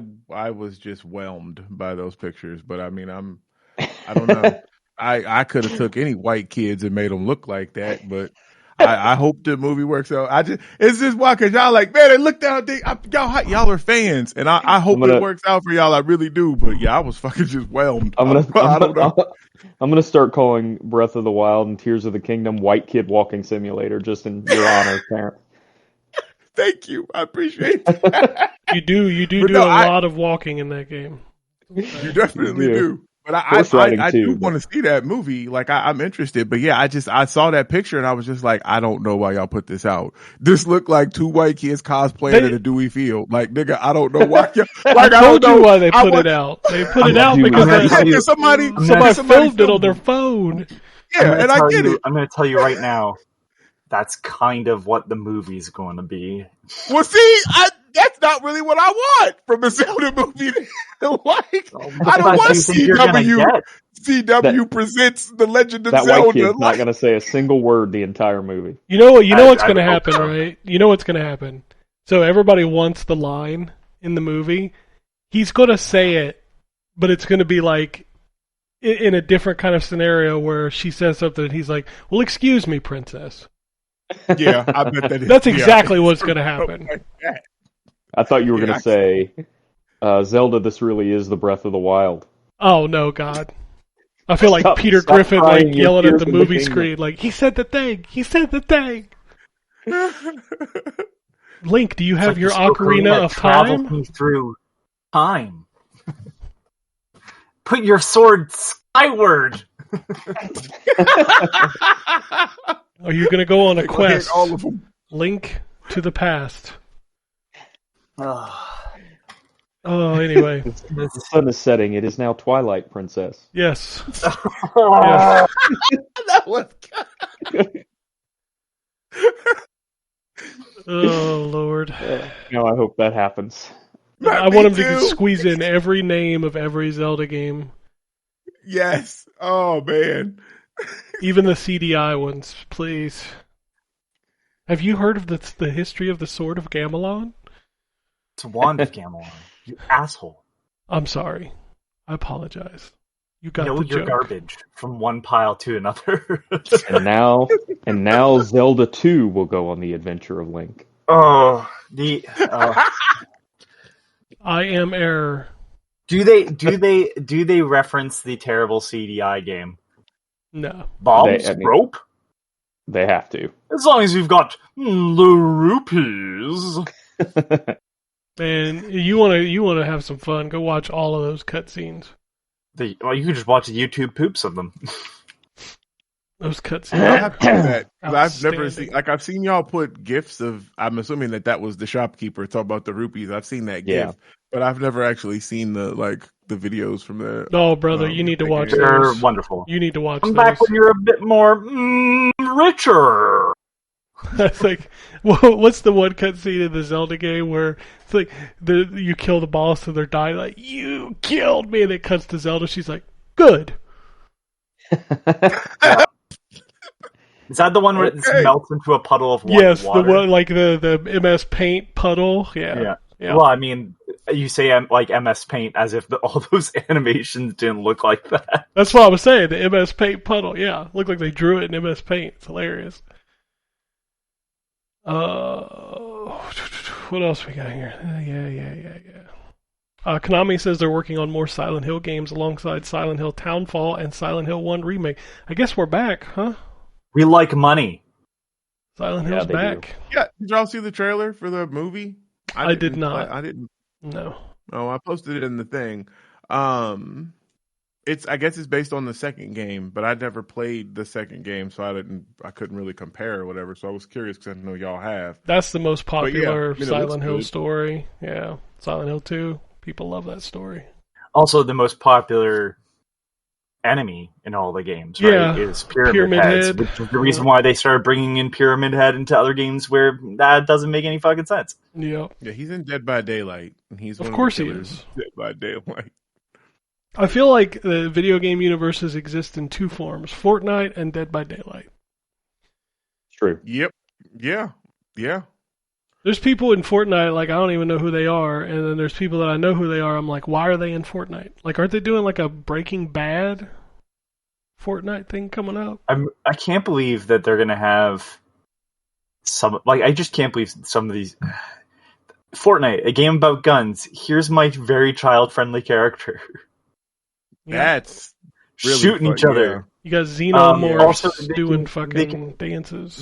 was just whelmed by those pictures, but I mean, I don't know. I could have took any white kids and made them look like that, but I hope the movie works out. It's just why, cause y'all like, man, look down, y'all are fans, and I hope it works out for y'all. I really do, but yeah, I was fucking just whelmed. I don't know. I'm gonna start calling Breath of the Wild and Tears of the Kingdom White Kid Walking Simulator, just in your honor, parent. Thank you, I appreciate that. You do a lot of walking in that game. You definitely do. But I do want to see that movie. Like I'm interested, but yeah, I saw that picture and I was just like, I don't know why y'all put this out. This looked like two white kids cosplaying at a Dewey Field. Like, nigga, I don't know why. I told you why they put it out. They put it out because somebody filmed it on their phone. Yeah, and I get it. I'm going to tell you right now, that's kind of what the movie's going to be. Well, see, that's not really what I want from a Zelda movie. Like, I don't want CW presents The Legend of Zelda. That white kid's not going to say a single word the entire movie. You know what's going to happen, right? You know what's going to happen. So everybody wants the line in the movie. He's going to say it, but it's going to be like in a different kind of scenario where she says something and he's like, well, excuse me, princess. Yeah, I bet that is. That's exactly what's going to happen. I thought you were going to say, Zelda, this really is the Breath of the Wild. Oh, no, God. I feel like Peter Griffin like yelling at the movie screen, like, he said the thing! He said the thing! Link, do you have your Ocarina of Time? Me through time. Put your sword skyward! Are you going to go on a quest? All of them. Link to the past. Anyway. The sun is setting. It is now twilight, princess. Yes. Yes. That was Oh, Lord. No, I hope that happens. I want him to squeeze in every name of every Zelda game. Yes. Oh, man. Even the CDI ones, please. Have you heard of the history of the Sword of Gamelon? It's Wand of Gamelon. You asshole. I'm sorry. I apologize. You got No, the you're joke. garbage from one pile to another. And now Zelda 2 will go on the adventure of Link. Oh, I am error. do they reference the terrible CDI game? No. Bombs? Rope? They have to. As long as you've got the rupees. Man, you wanna have some fun, go watch all of those cutscenes. Well, you could just watch YouTube poops of them. Those cutscenes. I have to do that. I've never Outstanding. seen, I've seen y'all put gifs of, I'm assuming that was the shopkeeper talking about the rupees. I've seen that gif, but I've never actually seen the videos from the. No, brother, you need to watch They're those. wonderful. You need to watch Come those. back when you're a bit more richer. That's like, what's the one cutscene in the Zelda game where it's like you kill the boss and they're dying, like, you killed me, and it cuts to Zelda, she's like, good. Yeah. Is that the one where it melts into a puddle of water? Yes, the one like the MS Paint puddle. Yeah. Well, I mean, you say like MS Paint as if all those animations didn't look like that. That's what I was saying. The MS Paint puddle. Yeah, looked like they drew it in MS Paint. It's hilarious. What else we got here? Yeah. Konami says they're working on more Silent Hill games alongside Silent Hill Townfall and Silent Hill 1 Remake. I guess we're back, huh? We like money. Silent Hill's back. Yeah, did y'all see the trailer for the movie? I did not. I didn't. No. Oh, I posted it in the thing. I guess it's based on the second game, but I never played the second game, so I couldn't really compare or whatever. So I was curious because I know y'all have. That's the most popular yeah, Silent Hill story. Yeah, Silent Hill 2. People love that story. Also, the most popular enemy in all the games, right, is Pyramid Heads, Head. which is the reason why they started bringing in Pyramid Head into other games where that doesn't make any fucking sense. Yeah, he's in Dead by Daylight. He's of course he is. Dead by Daylight. I feel like the video game universes exist in two forms: Fortnite and Dead by Daylight. True. Yep. Yeah. There's people in Fortnite, like, I don't even know who they are, and then there's people that I know who they are. I'm like, why are they in Fortnite? Like, aren't they doing like a Breaking Bad Fortnite thing coming out? I can't believe that they're gonna have some, like, I just can't believe some of these. Fortnite, a game about guns. Here's my very child-friendly character. That's really shooting fun, each other. You got xenomorphs also, doing fucking dances.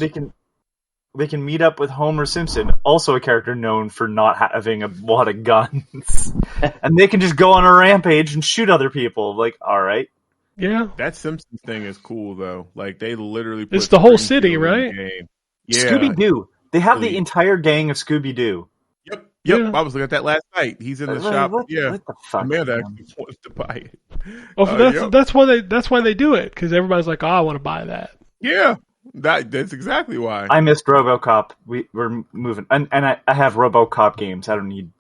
They can meet up with Homer Simpson, also a character known for not having a lot of guns, and they can just go on a rampage and shoot other people. Like, all right, yeah, that Simpsons thing is cool though. Like, they literally put it's the whole city, right? Yeah, Scooby Doo. They have the entire gang of Scooby Doo. Yep. Yeah. I was looking at that last night. He's in the shop. What the fuck? Amanda actually wants to buy it. Oh, that's why they do it, because everybody's like, oh, I want to buy that. Yeah, that's exactly why. I missed RoboCop. We're moving, and I have RoboCop games. I don't need.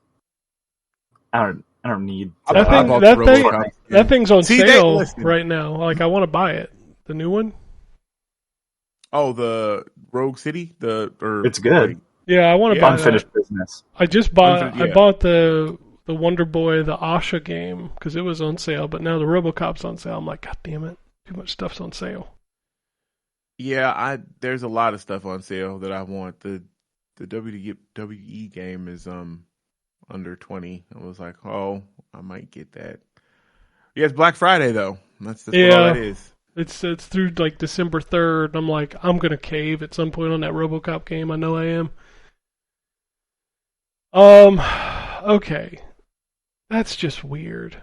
That thing's on sale right now. Like, I want to buy it. The new one. Oh, the Rogue City. It's good. Yeah, I want to buy Unfinished Business. I just bought. I bought the Wonder Boy, the Asha game, because it was on sale. But now the RoboCop's on sale. I'm like, God damn it! Too much stuff's on sale. Yeah, there's a lot of stuff on sale that I want. The WWE game is under 20. I was like, oh, I might get that. Yeah, it's Black Friday though. That's all it is. It's through like December 3rd. I'm like, I'm gonna cave at some point on that RoboCop game. I know I am. Okay, that's just weird.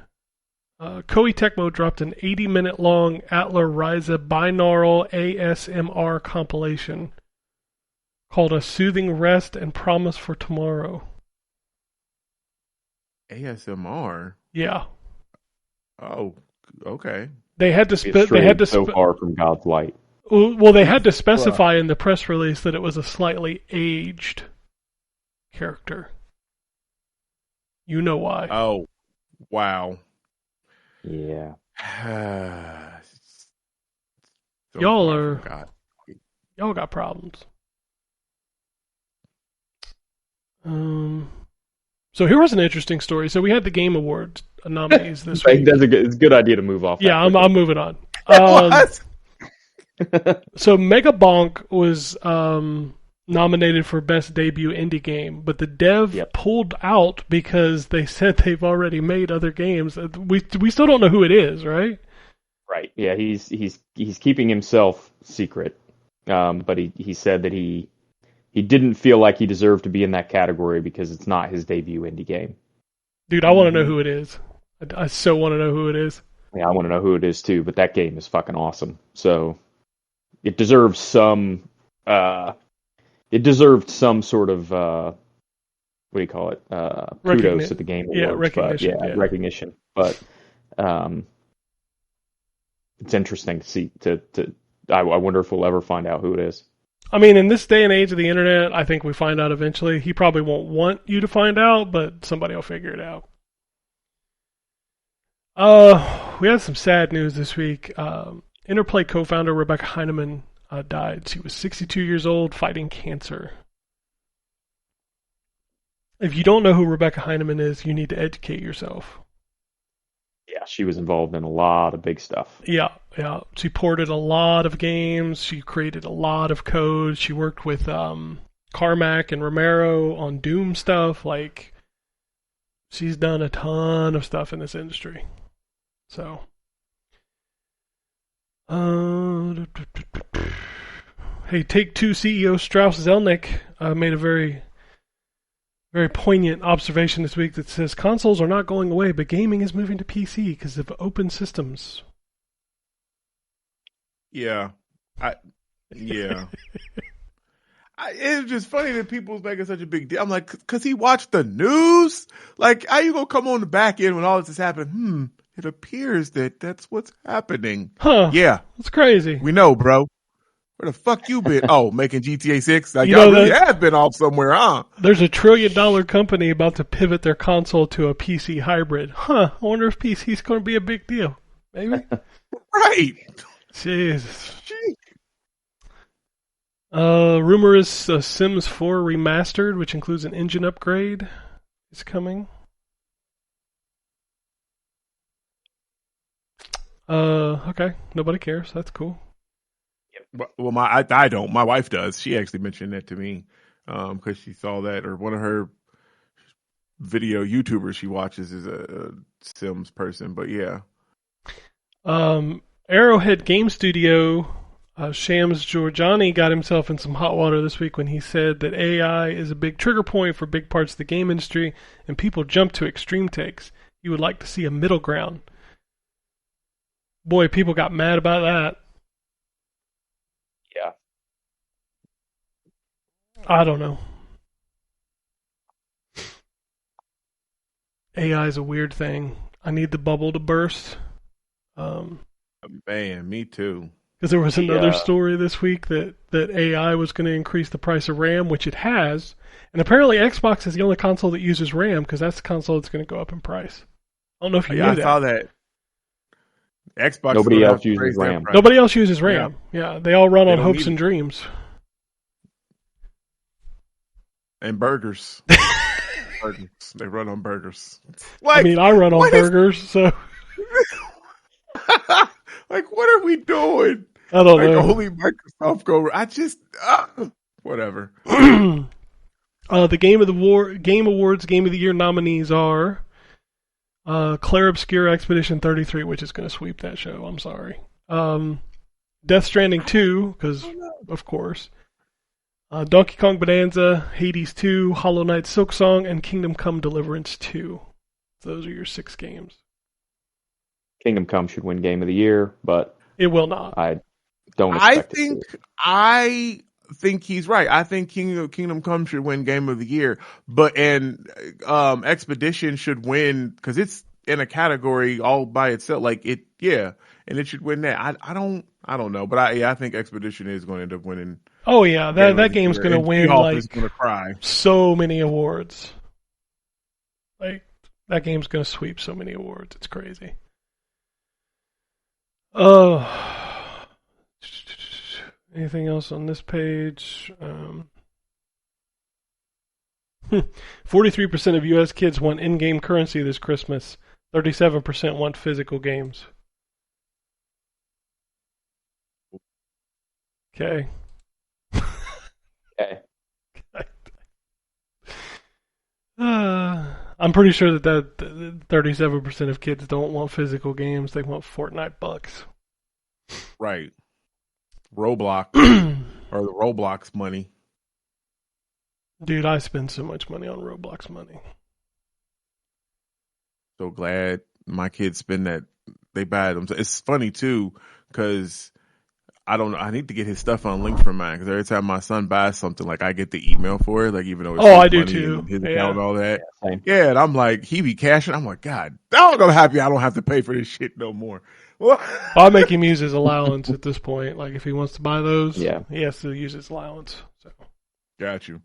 Koei Tecmo dropped an 80-minute long Atla Ryza binaural ASMR compilation called A Soothing Rest and Promise for Tomorrow. ASMR? Yeah. Oh, okay. They had to so far from God's light. Well, they had to specify in the press release that it was a slightly aged character. You know why. Oh, wow. Yeah. So Y'all far are- from God. Y'all got problems. So here was an interesting story. So we had the Game Awards nominees this I think week. it's a good idea to move off. Yeah, that I'm moving on. What? So Mega Bonk was nominated for Best Debut Indie Game, but the dev Yep. pulled out because they said they've already made other games. We still don't know who it is, right? Right. Yeah, he's keeping himself secret. But he said that he didn't feel like he deserved to be in that category because it's not his debut indie game. Dude, I want to know who it is. I so want to know who it is. Yeah, I want to know who it is too, but that game is fucking awesome. So it deserves some sort of what do you call it? Kudos at the Game Awards. Yeah, recognition. But, recognition. But it's interesting to see. I wonder if we'll ever find out who it is. I mean, in this day and age of the internet, I think we find out eventually. He probably won't want you to find out, but somebody will figure it out. We had some sad news this week. Interplay co-founder Rebecca Heinemann died. She was 62 years old, fighting cancer. If you don't know who Rebecca Heinemann is, you need to educate yourself. Yeah, she was involved in a lot of big stuff. Yeah. She ported a lot of games. She created a lot of code. She worked with Carmack and Romero on Doom stuff. Like, she's done a ton of stuff in this industry. So, hey, Take-Two CEO Strauss Zelnick made a very, very poignant observation this week that says consoles are not going away, but gaming is moving to PC because of open systems. Yeah. It's just funny that people's making such a big deal. I'm like, because he watched the news? Like, how you going to come on the back end when all this is happening? It appears that that's what's happening. Huh. Yeah. That's crazy. We know, bro. Where the fuck you been? Oh, making GTA 6? Like, You y'all know really that- have been off somewhere, huh? There's $1 trillion company about to pivot their console to a PC hybrid. I wonder if PC's going to be a big deal. Maybe? Right. Jesus. Gee. Rumor is Sims 4 Remastered, which includes an engine upgrade, is coming. Okay. Nobody cares. That's cool. Well, I don't. My wife does. She actually mentioned that to me because she saw that, or one of her video YouTubers she watches is a Sims person. But yeah. Arrowhead Game Studio, Shams Georgiani got himself in some hot water this week when he said that AI is a big trigger point for big parts of the game industry, and people jump to extreme takes. He would like to see a middle ground. Boy, people got mad about that. Yeah. I don't know. AI is a weird thing. I need the bubble to burst. Man, me too. Because there was another Yeah. story this week that AI was going to increase the price of RAM, which it has. And apparently Xbox is the only console that uses RAM because that's the console that's going to go up in price. I don't know if you knew I that. saw that. Xbox. Nobody is gonna else have to uses raise that RAM. price. Nobody else uses RAM. Yeah, they all run They on don't hopes need and it. dreams. And burgers. Burgers. They run on burgers. I mean, I run on what is- burgers, so like, what are we doing? I don't Like, know. only Microsoft go. I just whatever. The Game Awards Game of the Year nominees are Claire Obscure Expedition 33, which is going to sweep that show. I'm sorry. Death Stranding 2, because of course. Donkey Kong Bonanza, Hades 2, Hollow Knight Silksong, and Kingdom Come Deliverance 2. Those are your 6 games. Kingdom Come should win Game of the Year, but It will not. I don't I expect it to. think he's right. I think Kingdom Come should win Game of the Year, but Expedition should win because it's in a category all by itself. Like it, yeah, and it should win that. I don't know, but I think Expedition is going to end up winning. Oh yeah, Game of that the game's Year, going to and win Seahawks like is gonna cry. so many awards. Like that game's going to sweep so many awards. It's crazy. Anything else on this page? 43% of U.S. kids want in-game currency this Christmas. 37% want physical games. Okay. Okay. I'm pretty sure that 37% of kids don't want physical games. They want Fortnite bucks. Right. Roblox or the Roblox money. Dude, I spend so much money on Roblox money. So glad my kids spend that. They buy them. It's funny too, because I don't know. I need to get his stuff unlinked from mine, because every time my son buys something, like I get the email for it, like even though it's I do money too. and his account and all that. Yeah, same. Yeah, and I'm like, he be cashing. I'm like, God, I'm happy I don't have to pay for this shit no more. I'll make him use his allowance at this point. Like if he wants to buy those, Yeah. he has to use his allowance. So. Got you.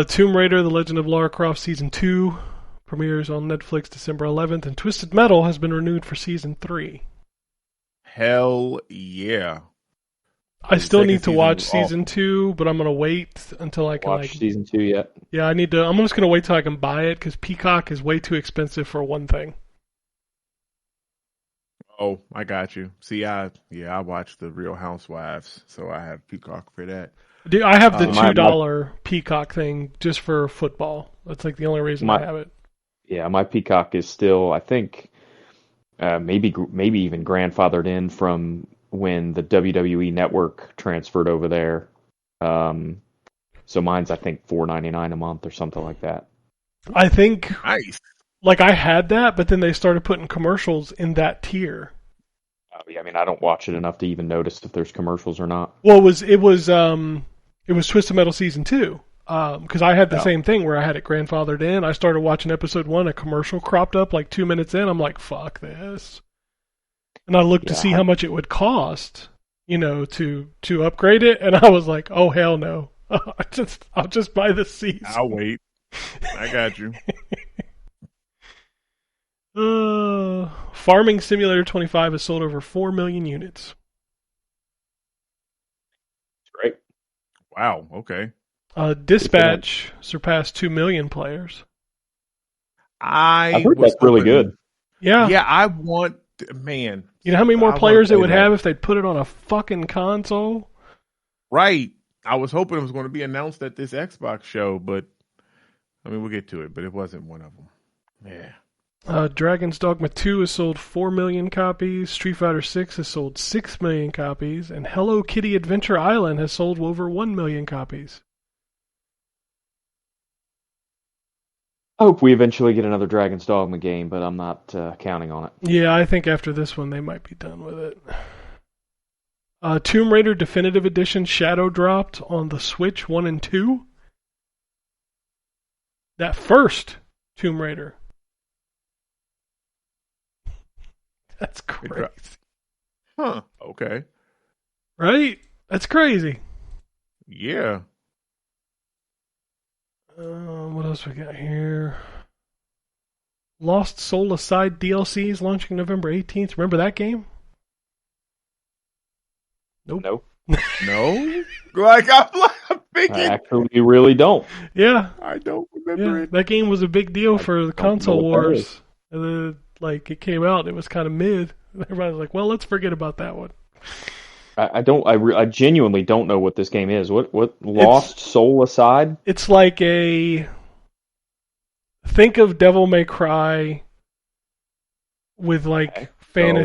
Tomb Raider: The Legend of Lara Croft Season 2 premieres on Netflix December 11th, and Twisted Metal has been renewed for Season 3. Hell yeah. I still second need to season watch was Season 2, but I'm going to wait until I can Watch season 2 yet? Yeah, I'm just going to wait till I can buy it, because Peacock is way too expensive for one thing. Oh, I got you. See, I watched the Real Housewives, so I have Peacock for that. Dude, I have the my- $2 Peacock thing just for football. That's like the only reason I have it. Yeah, my Peacock is still, I think, maybe even grandfathered in from when the WWE Network transferred over there. So mine's, I think, $4.99 a month or something like that. I think, Nice. like, I had that, but then they started putting commercials in that tier. Yeah, I mean, I don't watch it enough to even notice if there's commercials or not. Well, it was Twisted Metal Season 2. Because I had the same thing where I had it grandfathered in. I started watching episode 1, a commercial cropped up like 2 minutes in. I'm like, fuck this. And I looked to see how much it would cost, to upgrade it, and I was like, oh hell no. I'll just buy the season. I'll wait. I got you. Farming Simulator 25 has sold over 4 million units. Great. Wow. Okay. Dispatch surpassed 2 million players. I heard that's really good. Yeah. Yeah, I want, man. You know how many more I players it wanna would play that. have if they'd put it on a fucking console? Right. I was hoping it was going to be announced at this Xbox show, but I mean, we'll get to it, but it wasn't one of them. Yeah. Dragon's Dogma 2 has sold 4 million copies, Street Fighter 6 has sold 6 million copies, and Hello Kitty Adventure Island has sold over 1 million copies. I hope we eventually get another Dragon's Dogma game, but I'm not counting on it. Yeah, I think after this one they might be done with it. Tomb Raider Definitive Edition Shadow dropped on the Switch 1 and 2. That first Tomb Raider. That's crazy. Huh. Okay. Right? That's crazy. Yeah. What else we got here? Lost Soul Aside DLC is launching November 18th. Remember that game? Nope. No, No? Like, I'm thinking. I actually really don't. Yeah. I don't remember Yeah. it. That game was a big deal for the don't know console what that wars. is. And then, it came out and it was kind of mid. Everybody was like, well, let's forget about that one. I genuinely don't know what this game is. What Lost Soul Aside? It's like think of Devil May Cry with fantasy.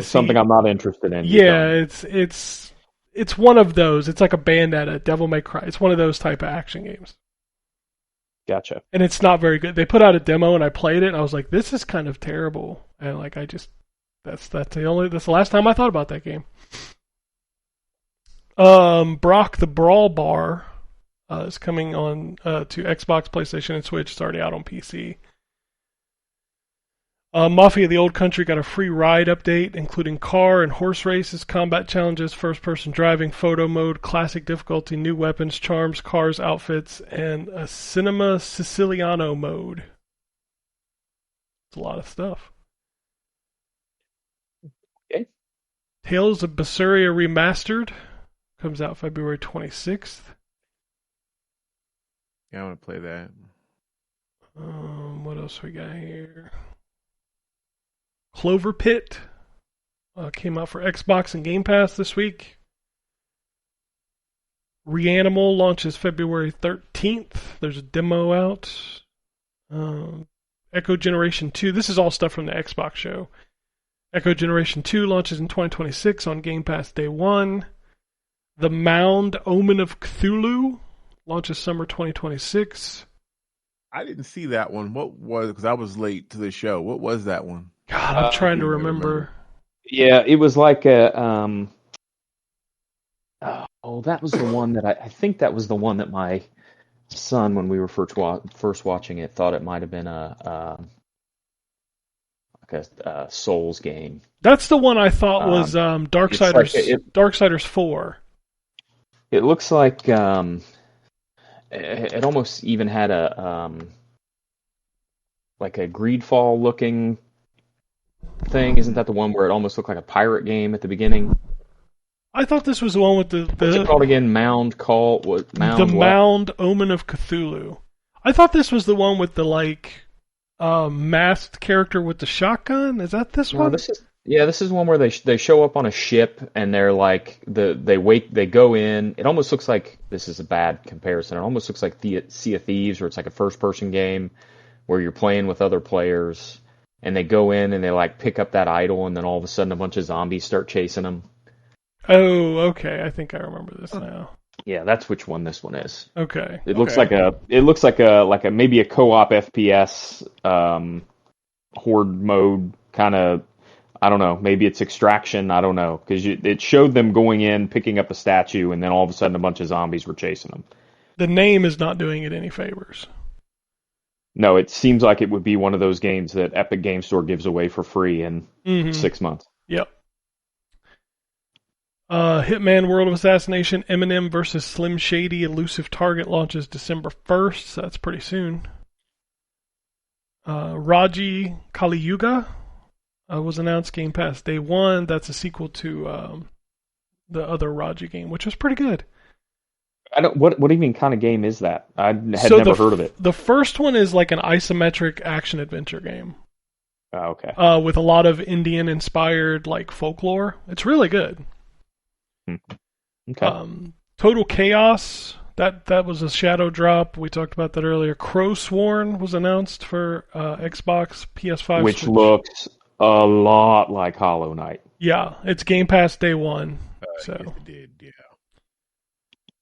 So something I'm not interested in. Yeah, it's one of those. It's like a Bayonetta, Devil May Cry. It's one of those type of action games. Gotcha. And it's not very good. They put out a demo and I played it and I was like, this is kind of terrible. And that's the last time I thought about that game. Brock the Brawl Bar is coming on to Xbox, PlayStation, and Switch. It's already out on PC. Mafia the Old Country got a free ride update, including car and horse races, combat challenges, first-person driving, photo mode, classic difficulty, new weapons, charms, cars, outfits, and a Cinema Siciliano mode. It's a lot of stuff. Okay. Tales of Berseria Remastered comes out February 26th. Yeah, I want to play that. What else we got here? Clover Pit came out for Xbox and Game Pass this week. Reanimal launches February 13th. There's a demo out. Echo Generation 2. This is all stuff from the Xbox show. Echo Generation 2 launches in 2026 on Game Pass Day 1. The Mound Omen of Cthulhu launches summer 2026. I didn't see that one. What was, because I was late to the show. What was that one? God, I'm trying to remember. Yeah, it was like a. That was the one that I think that was the one that my son, when we were first watching it, thought it might have been a Souls game. That's the one I thought was Darksiders 4. It looks like it almost even had a like a Greedfall looking thing. Isn't that the one where it almost looked like a pirate game at the beginning? I thought this was the one with What's it called again? Mound Omen of Cthulhu. I thought this was the one with the masked character with the shotgun. Is that this one? This is one where they show up on a ship and they're like they go in. It almost looks like, this is a bad comparison. It almost looks like Sea of Thieves, where it's like a first person game where you're playing with other players and they go in and they like pick up that idol and then all of a sudden a bunch of zombies start chasing them. Oh, okay. I think I remember this now. Yeah, that's which one this one is. Okay. It looks like a maybe a co-op FPS horde mode kind of. I don't know. Maybe it's Extraction. I don't know, because it showed them going in, picking up a statue, and then all of a sudden a bunch of zombies were chasing them. The name is not doing it any favors. No, it seems like it would be one of those games that Epic Game Store gives away for free in 6 months. Yep. Hitman World of Assassination, Eminem vs. Slim Shady, Elusive Target launches December 1st, so that's pretty soon. Raji Kali Yuga was announced Game Pass Day 1. That's a sequel to the other Raji game, which was pretty good. What do you mean kind of game is that? I had never heard of it. The first one is like an isometric action adventure game. Oh, okay. With a lot of Indian inspired like folklore. It's really good. Okay. Total Chaos, that was a shadow drop. We talked about that earlier. Crow Sworn was announced for Xbox, PS5, which Switch. Looks a lot like Hollow Knight. Yeah, it's Game Pass Day 1. Yes, it did, yeah.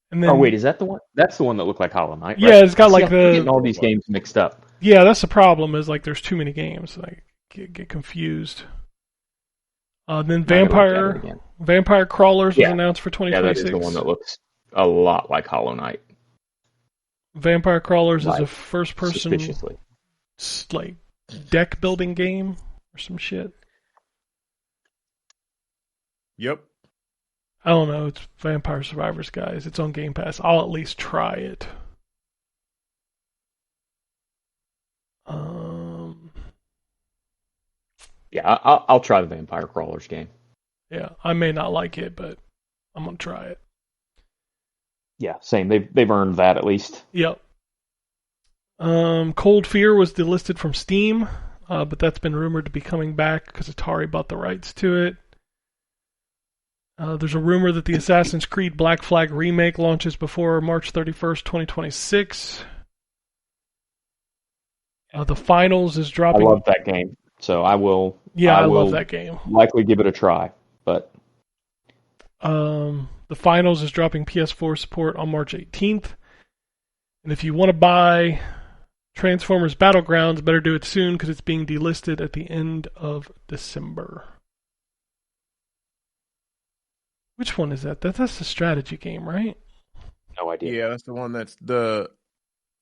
And then, wait, is that the one? That's the one that looked like Hollow Knight, right? Yeah, it's got I'm like getting all these games mixed up. Yeah, that's the problem. Is like There's too many games. I get confused. Then Vampire Crawlers was announced for 2026. Yeah, that is the one that looks a lot like Hollow Knight. Vampire Crawlers is a first-person suspiciously like deck building game or some shit. Yep. I don't know. It's Vampire Survivors, guys. It's on Game Pass. I'll at least try it. Yeah, I'll try the Vampire Crawlers game. Yeah, I may not like it, but I'm gonna try it. Yeah, same. They've earned that at least. Yep. Cold Fear was delisted from Steam, but that's been rumored to be coming back because Atari bought the rights to it. There's a rumor that the Assassin's Creed Black Flag remake launches before March 31st, 2026. The Finals is dropping. I love that game, so I will. Yeah, I love that game. Likely give it a try, but. The Finals is dropping PS4 support on March 18th. And if you want to buy Transformers Battlegrounds, better do it soon because it's being delisted at the end of December. Which one is that? That's the strategy game, right? No idea. Yeah, that's the one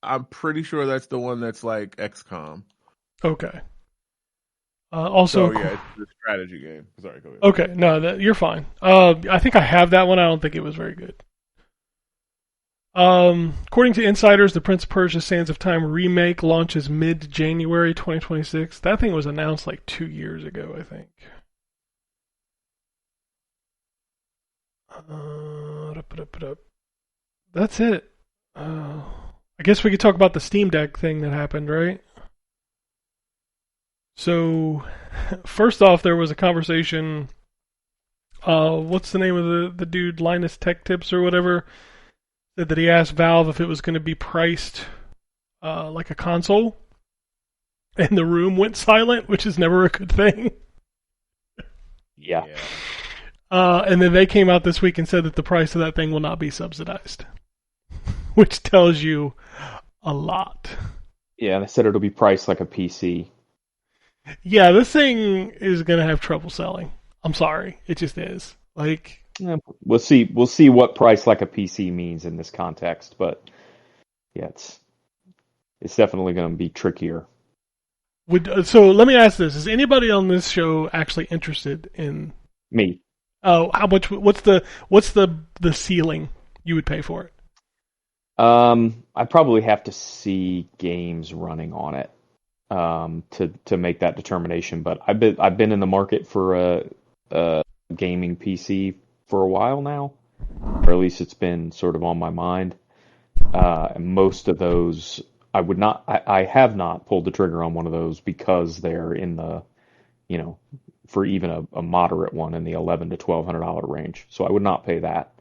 I'm pretty sure that's the one that's like XCOM. Okay. Also, yeah, it's the strategy game. Sorry, go ahead. Okay, no, you're fine. I think I have that one. I don't think it was very good. According to insiders, the Prince of Persia: Sands of Time remake launches mid-January 2026. That thing was announced like 2 years ago, I think. That's it. I guess we could talk about the Steam Deck thing that happened, right? So, first off, there was a conversation. What's the name of the dude, Linus Tech Tips or whatever, said that he asked Valve if it was going to be priced like a console, and the room went silent, which is never a good thing. Yeah. And then they came out this week and said that the price of that thing will not be subsidized, which tells you a lot. Yeah, they said it'll be priced like a PC. Yeah, this thing is going to have trouble selling. I'm sorry, it just is. Like, yeah, we'll see. We'll see what price like a PC means in this context, but yeah, it's definitely going to be trickier. So let me ask this: is anybody on this show actually interested in me? Oh, how much? What's the ceiling you would pay for it? I'd probably have to see games running on it to make that determination. But I've been in the market for a gaming PC for a while now, or at least it's been sort of on my mind. And most of those, I have not pulled the trigger on one of those because they're in the, for even a moderate one in the $1,100 to $1,200 range. So I would not pay that.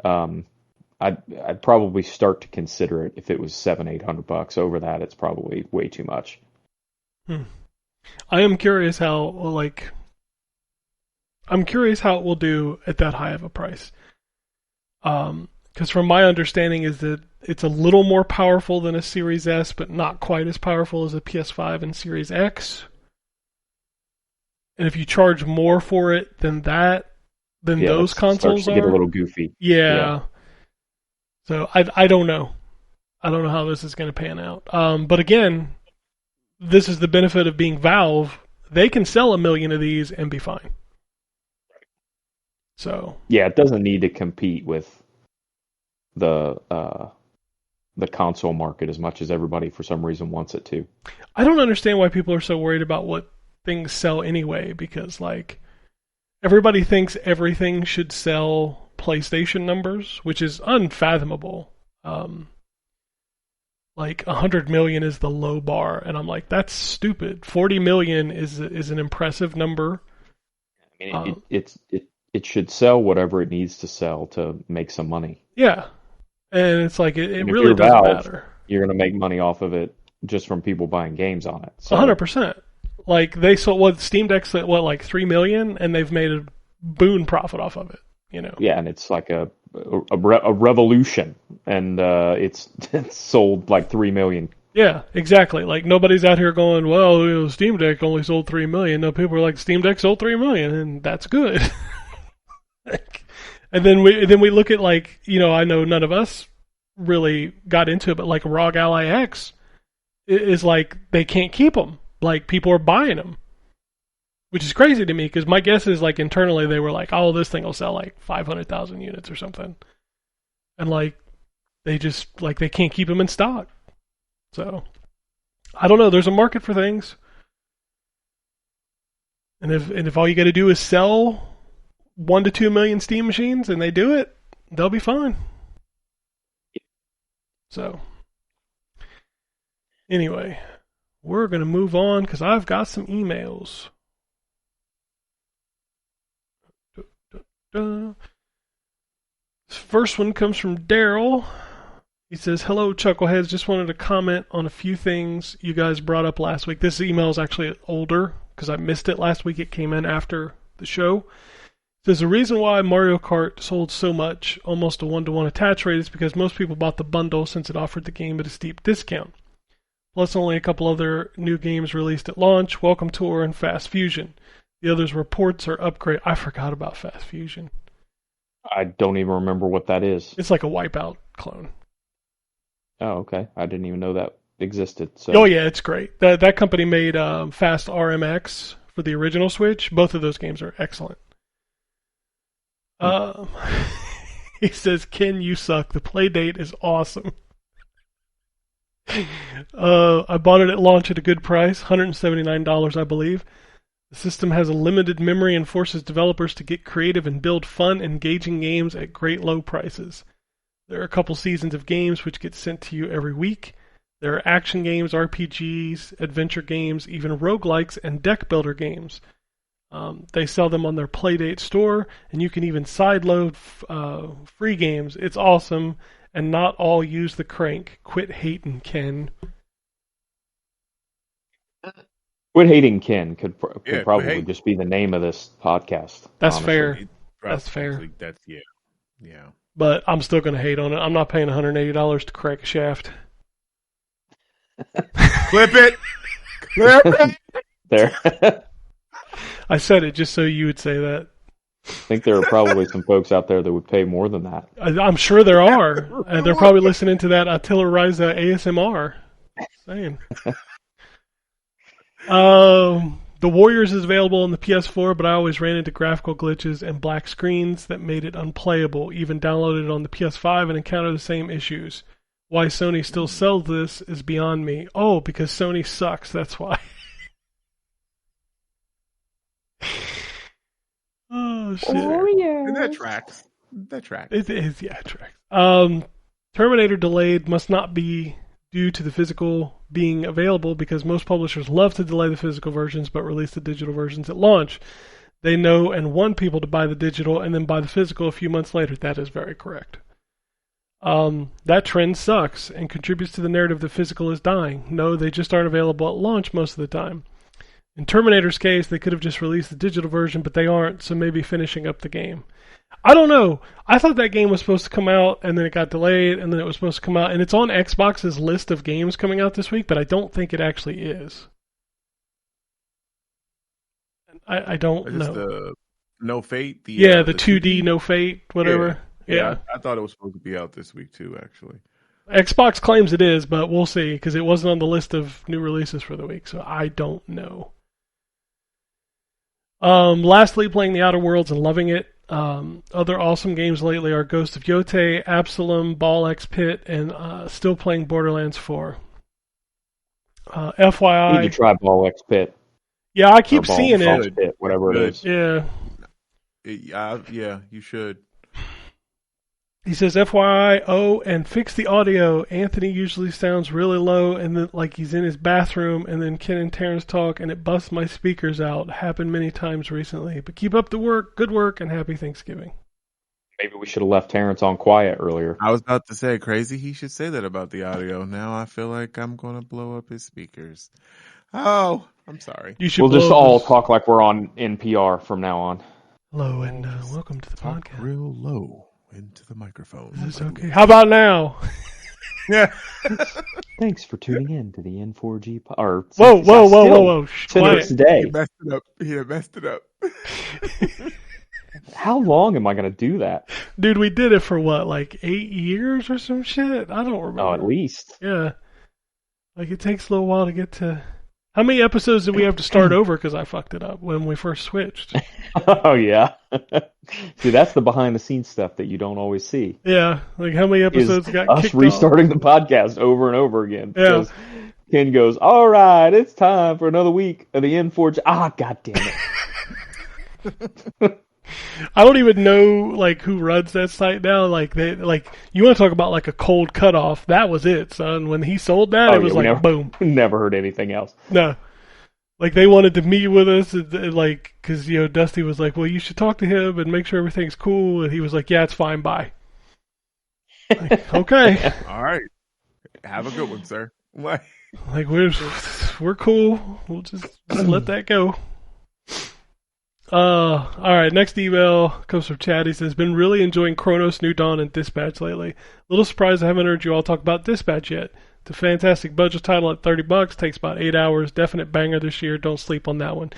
I'd probably start to consider it if it was $700-800. Over that, it's probably way too much. I am curious how it will do at that high of a price. Because from my understanding is that it's a little more powerful than a Series S, but not quite as powerful as a PS5 and Series X. And if you charge more for it than those consoles starts to get a little goofy. Yeah. So I don't know. I don't know how this is going to pan out. But again, this is the benefit of being Valve. They can sell 1 million of these and be fine. So yeah, it doesn't need to compete with the console market as much as everybody for some reason wants it to. I don't understand why people are so worried about what things sell anyway, because everybody thinks everything should sell PlayStation numbers, which is unfathomable. 100 million is the low bar, and I'm like, that's stupid. 40 million is an impressive number. I mean, it should sell whatever it needs to sell to make some money. Yeah, and it's like it really doesn't Valve, matter. You're going to make money off of it just from people buying games on it. So. 100%. Like they sold Steam Deck's at 3 million, and they've made a boon profit off of it. Yeah, and it's like a revolution, and it's sold like 3 million. Yeah, exactly. Like nobody's out here going, well, Steam Deck only sold 3 million. No, people are like, Steam Deck sold 3 million, and that's good. And then we look at I know none of us really got into it, but like ROG Ally X is like they can't keep them. Like people are buying them, which is crazy to me because my guess is internally they were like, oh, this thing will sell 500,000 units or something, and they just they can't keep them in stock. So I don't know. There's a market for things, and if all you got to do is sell 1 to 2 million Steam machines and they do it, they'll be fine. So anyway, we're going to move on because I've got some emails. This first one comes from Daryl. He says, hello, Chuckleheads. Just wanted to comment on a few things you guys brought up last week. This email is actually older because I missed it last week. It came in after the show. There's a reason why Mario Kart sold so much, almost a 1-to-1 attach rate, is because most people bought the bundle since it offered the game at a steep discount. Plus only a couple other new games released at launch, Welcome Tour and Fast Fusion. The others were ports or upgrade. I forgot about Fast Fusion. I don't even remember what that is. It's like a Wipeout clone. Oh, okay. I didn't even know that existed. So. Oh yeah, it's great. That company made Fast RMX for the original Switch. Both of those games are excellent. He says, Ken, you suck. The play date is awesome. I bought it at launch at a good price, $179, I believe. The system has a limited memory and forces developers to get creative and build fun, engaging games at great low prices. There are a couple seasons of games which get sent to you every week. There are action games, RPGs, adventure games, even roguelikes and deck builder games. They sell them on their Playdate store, and you can even sideload free games. It's awesome, and not all use the crank. Quit hating, Ken. Quit hating Ken could probably hate. just be the name of this podcast. That's honestly. fair. That's fair. Actually, that's yeah. But I'm still going to hate on it. I'm not paying $180 to crack a shaft. Clip it. Clip it. There. I said it just so you would say that. I think there are probably some folks out there that would pay more than that. I'm sure there are. And they're probably listening to that Attila Ryza ASMR. Saying. The Warriors is available on the PS4, but I always ran into graphical glitches and black screens that made it unplayable. Even downloaded it on the PS5 and encountered the same issues. Why Sony still sells this is beyond me. Oh, because Sony sucks, that's why. Oh, shit. And that tracks. It is, yeah, it tracks. Terminator delayed must not be due to the physical being available, because most publishers love to delay the physical versions but release the digital versions at launch. They know and want people to buy the digital and then buy the physical a few months later. That is very correct. That trend sucks and contributes to the narrative that physical is dying. No, they just aren't available at launch most of the time. In Terminator's case, they could have just released the digital version, but they aren't, so maybe finishing up the game. I don't know. I thought that game was supposed to come out, and then it got delayed, and then it was supposed to come out, and it's on Xbox's list of games coming out this week, but I don't think it actually is. I don't know. The No Fate? The 2D No Fate, whatever. Yeah. I thought it was supposed to be out this week, too, actually. Xbox claims it is, but we'll see, because it wasn't on the list of new releases for the week, so I don't know. Lastly, playing The Outer Worlds and loving it. Other awesome games lately are Ghost of Yotei, Absalom, Ball X Pit, and still playing Borderlands 4. FYI, You need to try Ball X Pit. Yeah, I keep seeing it. Pit, whatever it is. Yeah. Yeah, you should. He says, FYI, and fix the audio. Anthony usually sounds really low and then, like he's in his bathroom, and then Ken and Terrence talk, and it busts my speakers out. Happened many times recently. But keep up the work. Good work, and happy Thanksgiving. Maybe we should have left Terrence on quiet earlier. I was about to say, crazy. He should say that about the audio. Now I feel like I'm going to blow up his speakers. Oh, I'm sorry. We'll just all talk like we're on NPR from now on. Hello, and welcome to the talk podcast. Real low into the microphone. Is this okay? How about now? Yeah. Thanks for tuning in to the N4G. Whoa. To this day. He messed it up. How long am I going to do that? Dude, we did it for what, like 8 years or some shit? I don't remember. Oh, at least. Yeah. Like, it takes a little while to get to... How many episodes did we have to start over because I fucked it up when we first switched? Oh, yeah. See, that's the behind-the-scenes stuff that you don't always see. Yeah, like how many episodes got us kicked restarting off? The podcast over and over again. Yeah. Ken goes, all right, it's time for another week of the N4G. God damn it. I don't even know like who runs that site now. Like you want to talk about like a cold cutoff? That was it, son. When he sold that, it was like boom. Never heard anything else. No, like they wanted to meet with us, and like because Dusty was like, well, you should talk to him and make sure everything's cool, and he was like, yeah, it's fine, bye. Like, okay, all right, have a good one, sir. Like we're cool. We'll just let that go. All right, next email comes from Chad. He says, been really enjoying Chronos, New Dawn, and Dispatch lately. A little surprised I haven't heard you all talk about Dispatch yet. It's a fantastic budget title at $30. Takes about 8 hours. Definite banger this year. Don't sleep on that one.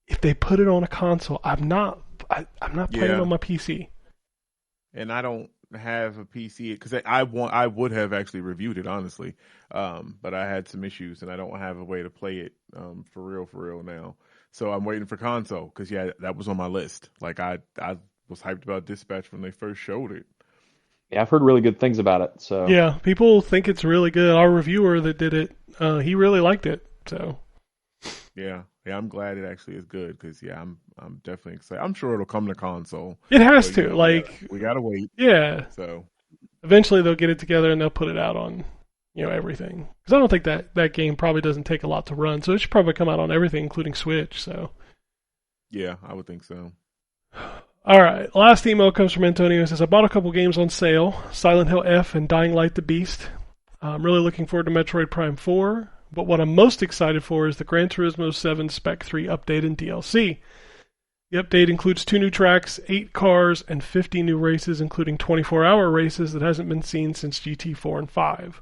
If they put it on a console, I'm not playing on my PC. And I don't have a PC because I would have actually reviewed it honestly, but I had some issues and I don't have a way to play it for real now. So I'm waiting for console because that was on my list. Like I was hyped about Dispatch when they first showed it. Yeah, I've heard really good things about it. So yeah, people think it's really good. Our reviewer that did it, he really liked it. So yeah, Yeah, I'm glad it actually is good because I'm definitely excited. I'm sure it'll come to console. It has But, to. you know, Like, we gotta wait. yeah. So Eventually they'll get it together and they'll put it out on, everything. Because I don't think that game probably doesn't take a lot to run, so it should probably come out on everything, including Switch. So. yeah, I would think so. All right. Last email comes from Antonio. It says, I bought a couple games on sale, Silent Hill F and Dying Light the Beast. I'm really looking forward to Metroid Prime 4, but what I'm most excited for is the Gran Turismo 7 Spec 3 update and DLC. The update includes 2 new tracks, 8 cars, and 50 new races, including 24-hour races that hasn't been seen since GT4 and 5.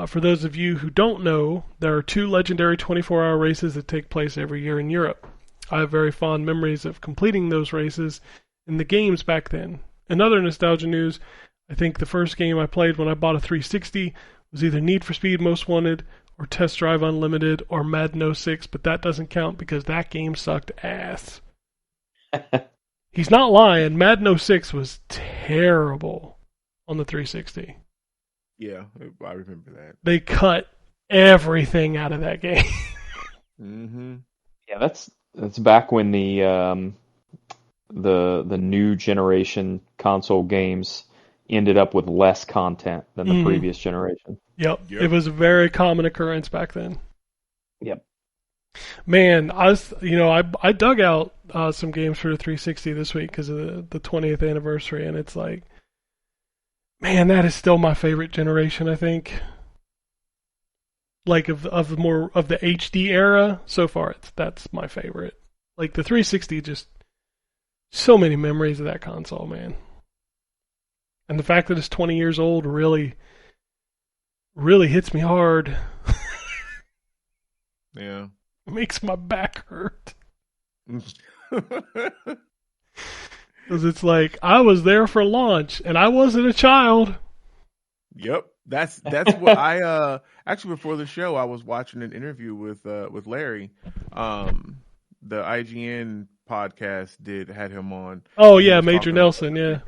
For those of you who don't know, there are 2 legendary 24-hour races that take place every year in Europe. I have very fond memories of completing those races in the games back then. In other nostalgia news, I think the first game I played when I bought a 360 was either Need for Speed Most Wanted, or Test Drive Unlimited, or Madden 06, but that doesn't count because that game sucked ass. He's not lying. Madden 06 was terrible on the 360. Yeah, I remember that. They cut everything out of that game. Mm-hmm. Yeah, that's back when the new generation console games ended up with less content than the previous generation. Yep. It was a very common occurrence back then. Yep. Man, I dug out some games for the 360 this week because of the 20th anniversary, and it's like, man, that is still my favorite generation, I think. Like of the HD era, so far that's my favorite. Like the 360, just so many memories of that console, man. And the fact that it's 20 years old really, really hits me hard. Yeah. It makes my back hurt. Because it's like, I was there for launch, and I wasn't a child. Yep. That's what I actually before the show I was watching an interview with Larry. The IGN podcast had him on. Oh yeah, Major Nelson, yeah.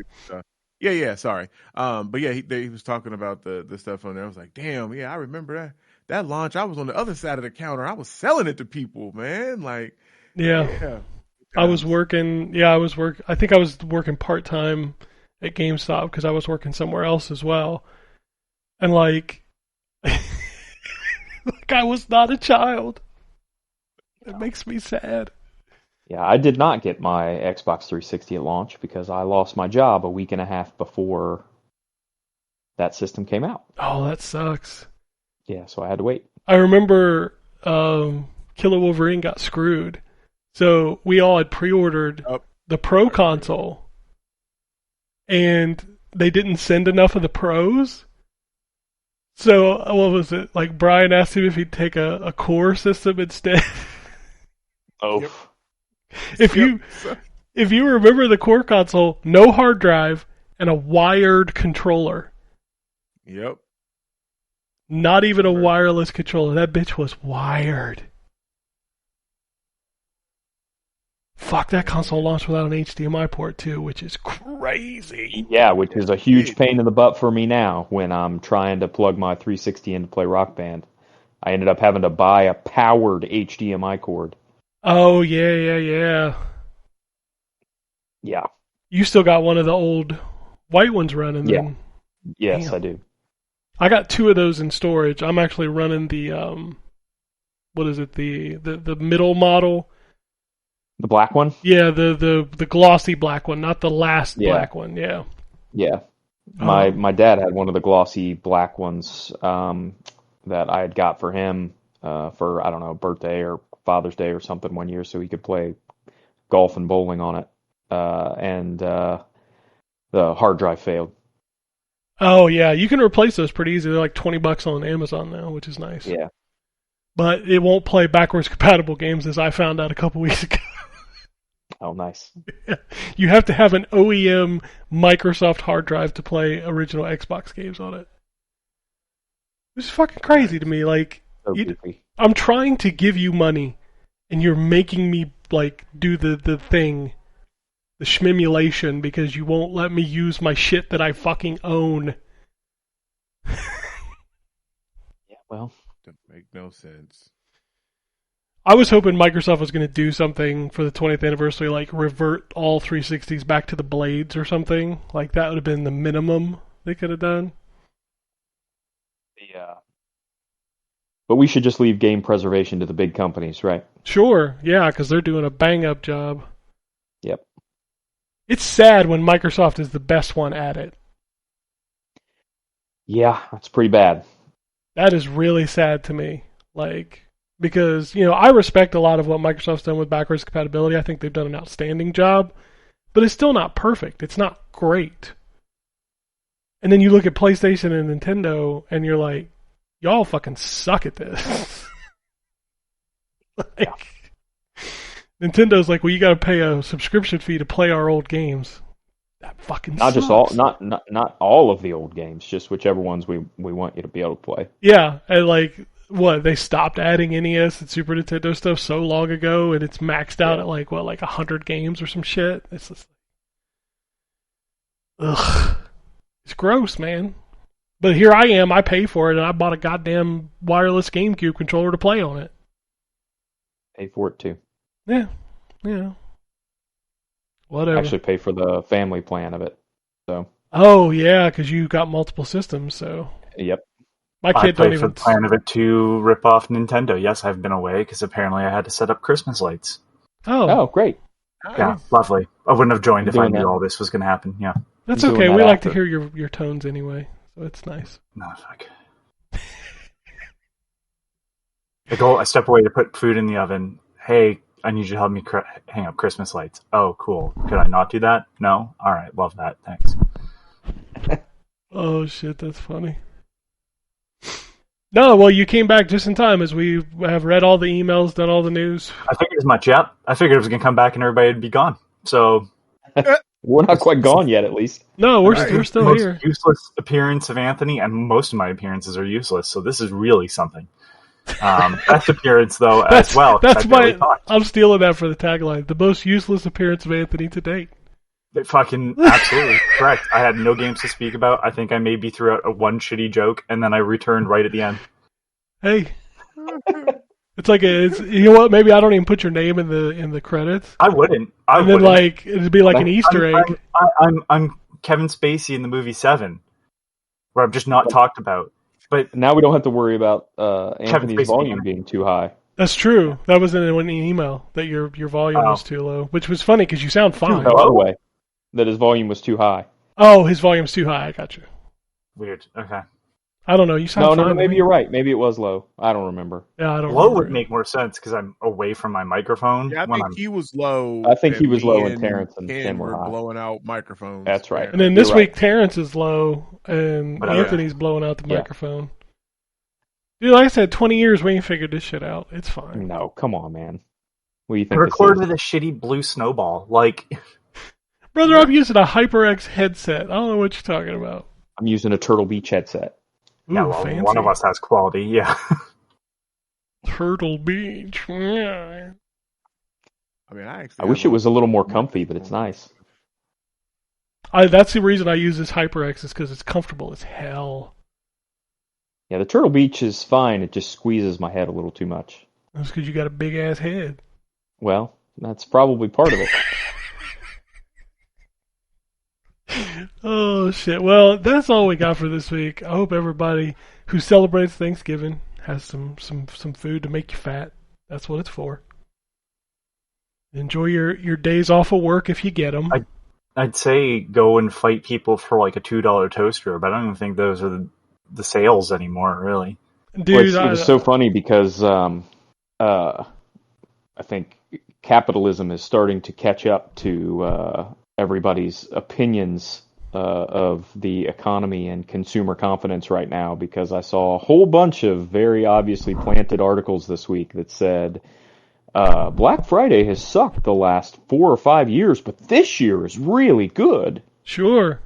Yeah, sorry. But yeah, he was talking about the stuff on there. I was like, damn, yeah, I remember that launch. I was on the other side of the counter. I was selling it to people, man. Like, yeah. I was working. Yeah, I think I was working part-time at GameStop because I was working somewhere else as well. And like, like I was not a child. It makes me sad. Yeah, I did not get my Xbox 360 at launch because I lost my job a week and a half before that system came out. Oh, that sucks. Yeah, so I had to wait. I remember Killer Wolverine got screwed. So we all had pre-ordered the Pro console, and they didn't send enough of the Pros. So what was it? Like Brian asked him if he'd take a core system instead. Oh. Yep. If you remember the core console, no hard drive and a wired controller. Yep. Not even a wireless controller. That bitch was wired. Fuck, that console launched without an HDMI port too, which is crazy. Yeah, which is a huge pain in the butt for me now when I'm trying to plug my 360 in to play Rock Band. I ended up having to buy a powered HDMI cord. Oh, yeah. Yeah. You still got one of the old white ones running then? Yes, damn. I do. I got 2 of those in storage. I'm actually running the what is it? The middle model. The black one? Yeah, the glossy black one, not the last black one. Yeah. Yeah. My dad had one of the glossy black ones that I had got for him for, I don't know, birthday or Father's Day or something one year so he could play golf and bowling on it. And the hard drive failed. Oh, yeah. You can replace those pretty easy. They're like $20 on Amazon now, which is nice. Yeah. But it won't play backwards compatible games, as I found out a couple weeks ago. Oh, nice. You have to have an OEM Microsoft hard drive to play original Xbox games on it. It's fucking crazy to me. Like, So goofy. I'm trying to give you money, and you're making me like do the thing, the schmimulation, because you won't let me use my shit that I fucking own. Yeah, well, Doesn't make no sense. I was hoping Microsoft was going to do something for the 20th anniversary, like revert all 360s back to the blades or something. Like that would have been the minimum they could have done. Yeah. But we should just leave game preservation to the big companies, right? Sure, yeah, because they're doing a bang-up job. Yep. It's sad when Microsoft is the best one at it. Yeah, that's pretty bad. That is really sad to me. Like, because, I respect a lot of what Microsoft's done with backwards compatibility. I think they've done an outstanding job, but it's still not perfect. It's not great. And then you look at PlayStation and Nintendo, and you're like, y'all fucking suck at this. Nintendo's like, well, you gotta pay a subscription fee to play our old games. That fucking not sucks. just all, not all of the old games, just whichever ones we want you to be able to play. Yeah, and like, what, they stopped adding NES and Super Nintendo stuff so long ago, and it's maxed out at like 100 games or some shit. It's just, ugh, it's gross, man. But here I am, I pay for it, and I bought a goddamn wireless GameCube controller to play on it. Pay for it too. Yeah. Whatever. Actually, pay for the family plan of it. So. Oh yeah, because you got multiple systems, so. Yep. My kid don't even. For the plan of it to rip off Nintendo. Yes, I've been away because apparently I had to set up Christmas lights. Oh, great. Yeah, lovely. I wouldn't have joined if I knew that. all this was going to happen. Yeah. That's okay. We like to hear your tones anyway, so it's nice. No, fuck. I step away to put food in the oven. Hey, I need you to help me hang up Christmas lights. Oh, cool. Could I not do that? No? All right. Love that. Thanks. Oh, shit. That's funny. No, well, you came back just in time as we have read all the emails, done all the news. I figured as much, yeah. I figured it was going to come back and everybody would be gone. So... We're not quite gone yet, at least. No, we're still most here. Useless appearance of Anthony, and most of my appearances are useless, so this is really something. Best appearance, though, as well. That's I'm stealing that for the tagline. The most useless appearance of Anthony to date. Fucking absolutely correct. I had no games to speak about. I think I maybe threw out one shitty joke, and then I returned right at the end. Hey, it's like you know what? Maybe I don't even put your name in the credits. I wouldn't. Then it'd be like an Easter egg. I'm Kevin Spacey in the movie Seven, where I'm just not talked about. But now we don't have to worry about Anthony's volume being too high. That's true. That was in an email that your volume was too low, which was funny because you sound fine. No other way. That his volume was too high. Oh, his volume's too high. I got you. Weird. Okay. I don't know. You sound fine. No, maybe you're right. Maybe it was low. I don't remember. Yeah, I don't. Low would make more sense because I'm away from my microphone. Yeah, I think he was low. I think he was low, and Terrence and Ken were high. blowing out microphones. That's right. And then this week, Terrence is low, and Anthony's blowing out the microphone. Dude, like I said, 20 years we ain't figured this shit out. It's fine. No, come on, man. What do you think? I recorded with a shitty blue snowball. Like, brother, I'm using a HyperX headset. I don't know what you're talking about. I'm using a Turtle Beach headset. Ooh, yeah, well, fancy. One of us has quality. Yeah. Turtle Beach. Yeah. I mean, I wish it was a little more comfy, but it's nice. That's the reason I use this HyperX is because it's comfortable as hell. Yeah, the Turtle Beach is fine. It just squeezes my head a little too much. That's because you got a big ass head. Well, that's probably part of it. Oh shit! Well, that's all we got for this week. I hope everybody who celebrates Thanksgiving has some food to make you fat. That's what it's for. Enjoy your days off of work if you get them. I'd say go and fight people for like a $2 toaster, but I don't even think those are the sales anymore, really. Dude, it was so funny because I think capitalism is starting to catch up to everybody's opinions of the economy and consumer confidence right now, because I saw a whole bunch of very obviously planted articles this week that said Black Friday has sucked the last 4 or 5 years, but this year is really good. Sure.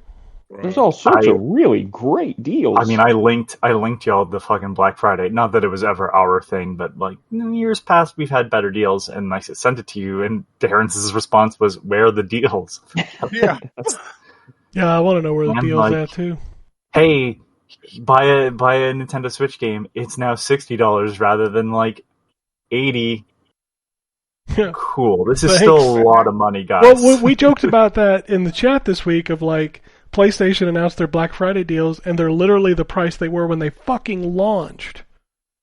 There's all sorts of really great deals. I mean, I linked y'all the fucking Black Friday. Not that it was ever our thing, but like in years past, we've had better deals, and I sent it to you, and Darren's response was, "Where are the deals?" Yeah. Yeah, I want to know where the deal's at too. Hey, buy a Nintendo Switch game. It's now $60 rather than like $80. Yeah. cool. This is Thanks. still a lot of money, guys. Well, we joked about that in the chat this week of like PlayStation announced their Black Friday deals, and they're literally the price they were when they fucking launched.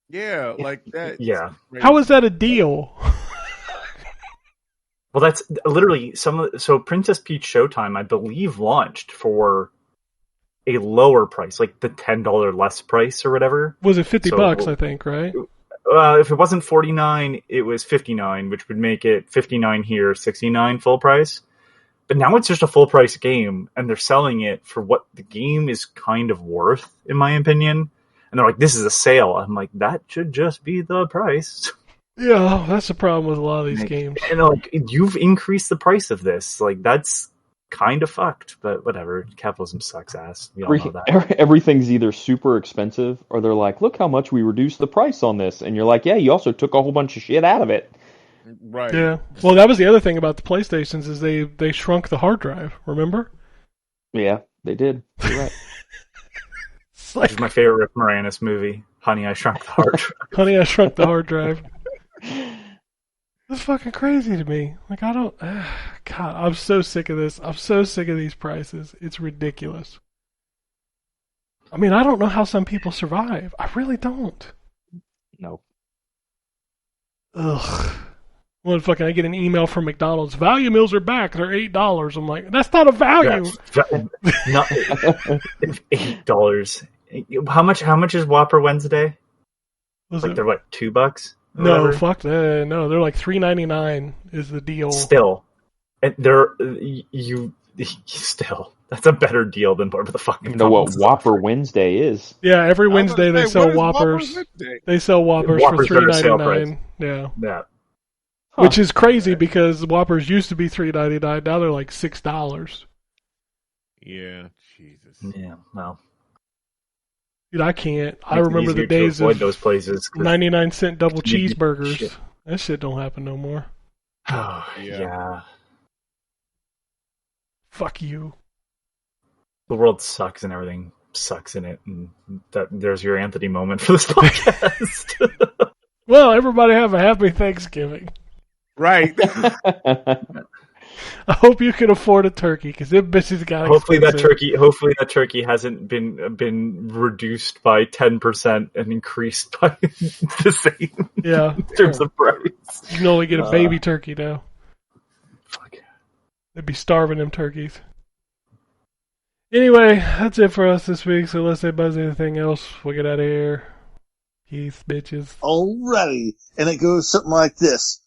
Yeah, like that. Yeah. How is that a deal? Well, that's literally so Princess Peach Showtime, I believe, launched for a lower price, like the $10 less price or whatever. Was it $50? I think, right? If it wasn't $49, it was $59, which would make it $59 here, $69 full price. But now it's just a full price game, and they're selling it for what the game is kind of worth, in my opinion. And they're like, "This is a sale." I'm like, "That should just be the price." Yeah, that's the problem with a lot of these games. And like, you've increased the price of this. Like, that's kind of fucked. But whatever, capitalism sucks ass. We all know that. Everything's either super expensive, or they're like, "Look how much we reduced the price on this," and you're like, "Yeah, you also took a whole bunch of shit out of it." Right. Yeah. Well, that was the other thing about the PlayStations is they shrunk the hard drive. Remember? Yeah, they did. You're right. It's like, Which is my favorite Rick Moranis movie, Honey, I Shrunk the Hard Drive. Honey, I Shrunk the Hard Drive. That's fucking crazy to me. Like, I don't... God, I'm so sick of this. I'm so sick of these prices. It's ridiculous. I mean, I don't know how some people survive. I really don't. No. Ugh. Well, fucking, I get an email from McDonald's. Value meals are back. They're $8. I'm like, that's not a value. Not $8. How much is Whopper Wednesday? They're what, $2? No, fuck that. No, they're like $3.99 is the deal. Still, and still, that's a better deal than whatever the fucking. You know what Whopper Wednesday is? Yeah, every Wednesday they sell Whoppers. They sell Whoppers for $3.99. Yeah. Huh. Which is crazy because Whoppers used to be $3.99. Now they're like $6. Yeah, Jesus. Yeah, well. Dude, I can't. I remember the days of those places. 99-cent double cheeseburgers. Shit. That shit don't happen no more. Oh, yeah. Fuck you. The world sucks and everything sucks in it. And there's your Anthony moment for this podcast. Well, everybody have a happy Thanksgiving. Right. I hope you can afford a turkey because it bitches got Hopefully expensive. that turkey hasn't been reduced by 10% and increased by the same. Yeah. In terms of price. You can only get a baby turkey now. Fuck. They'd be starving them turkeys. Anyway, that's it for us this week. So unless anybody has anything else, we'll get out of here. Keith, bitches. Alrighty. And it goes something like this.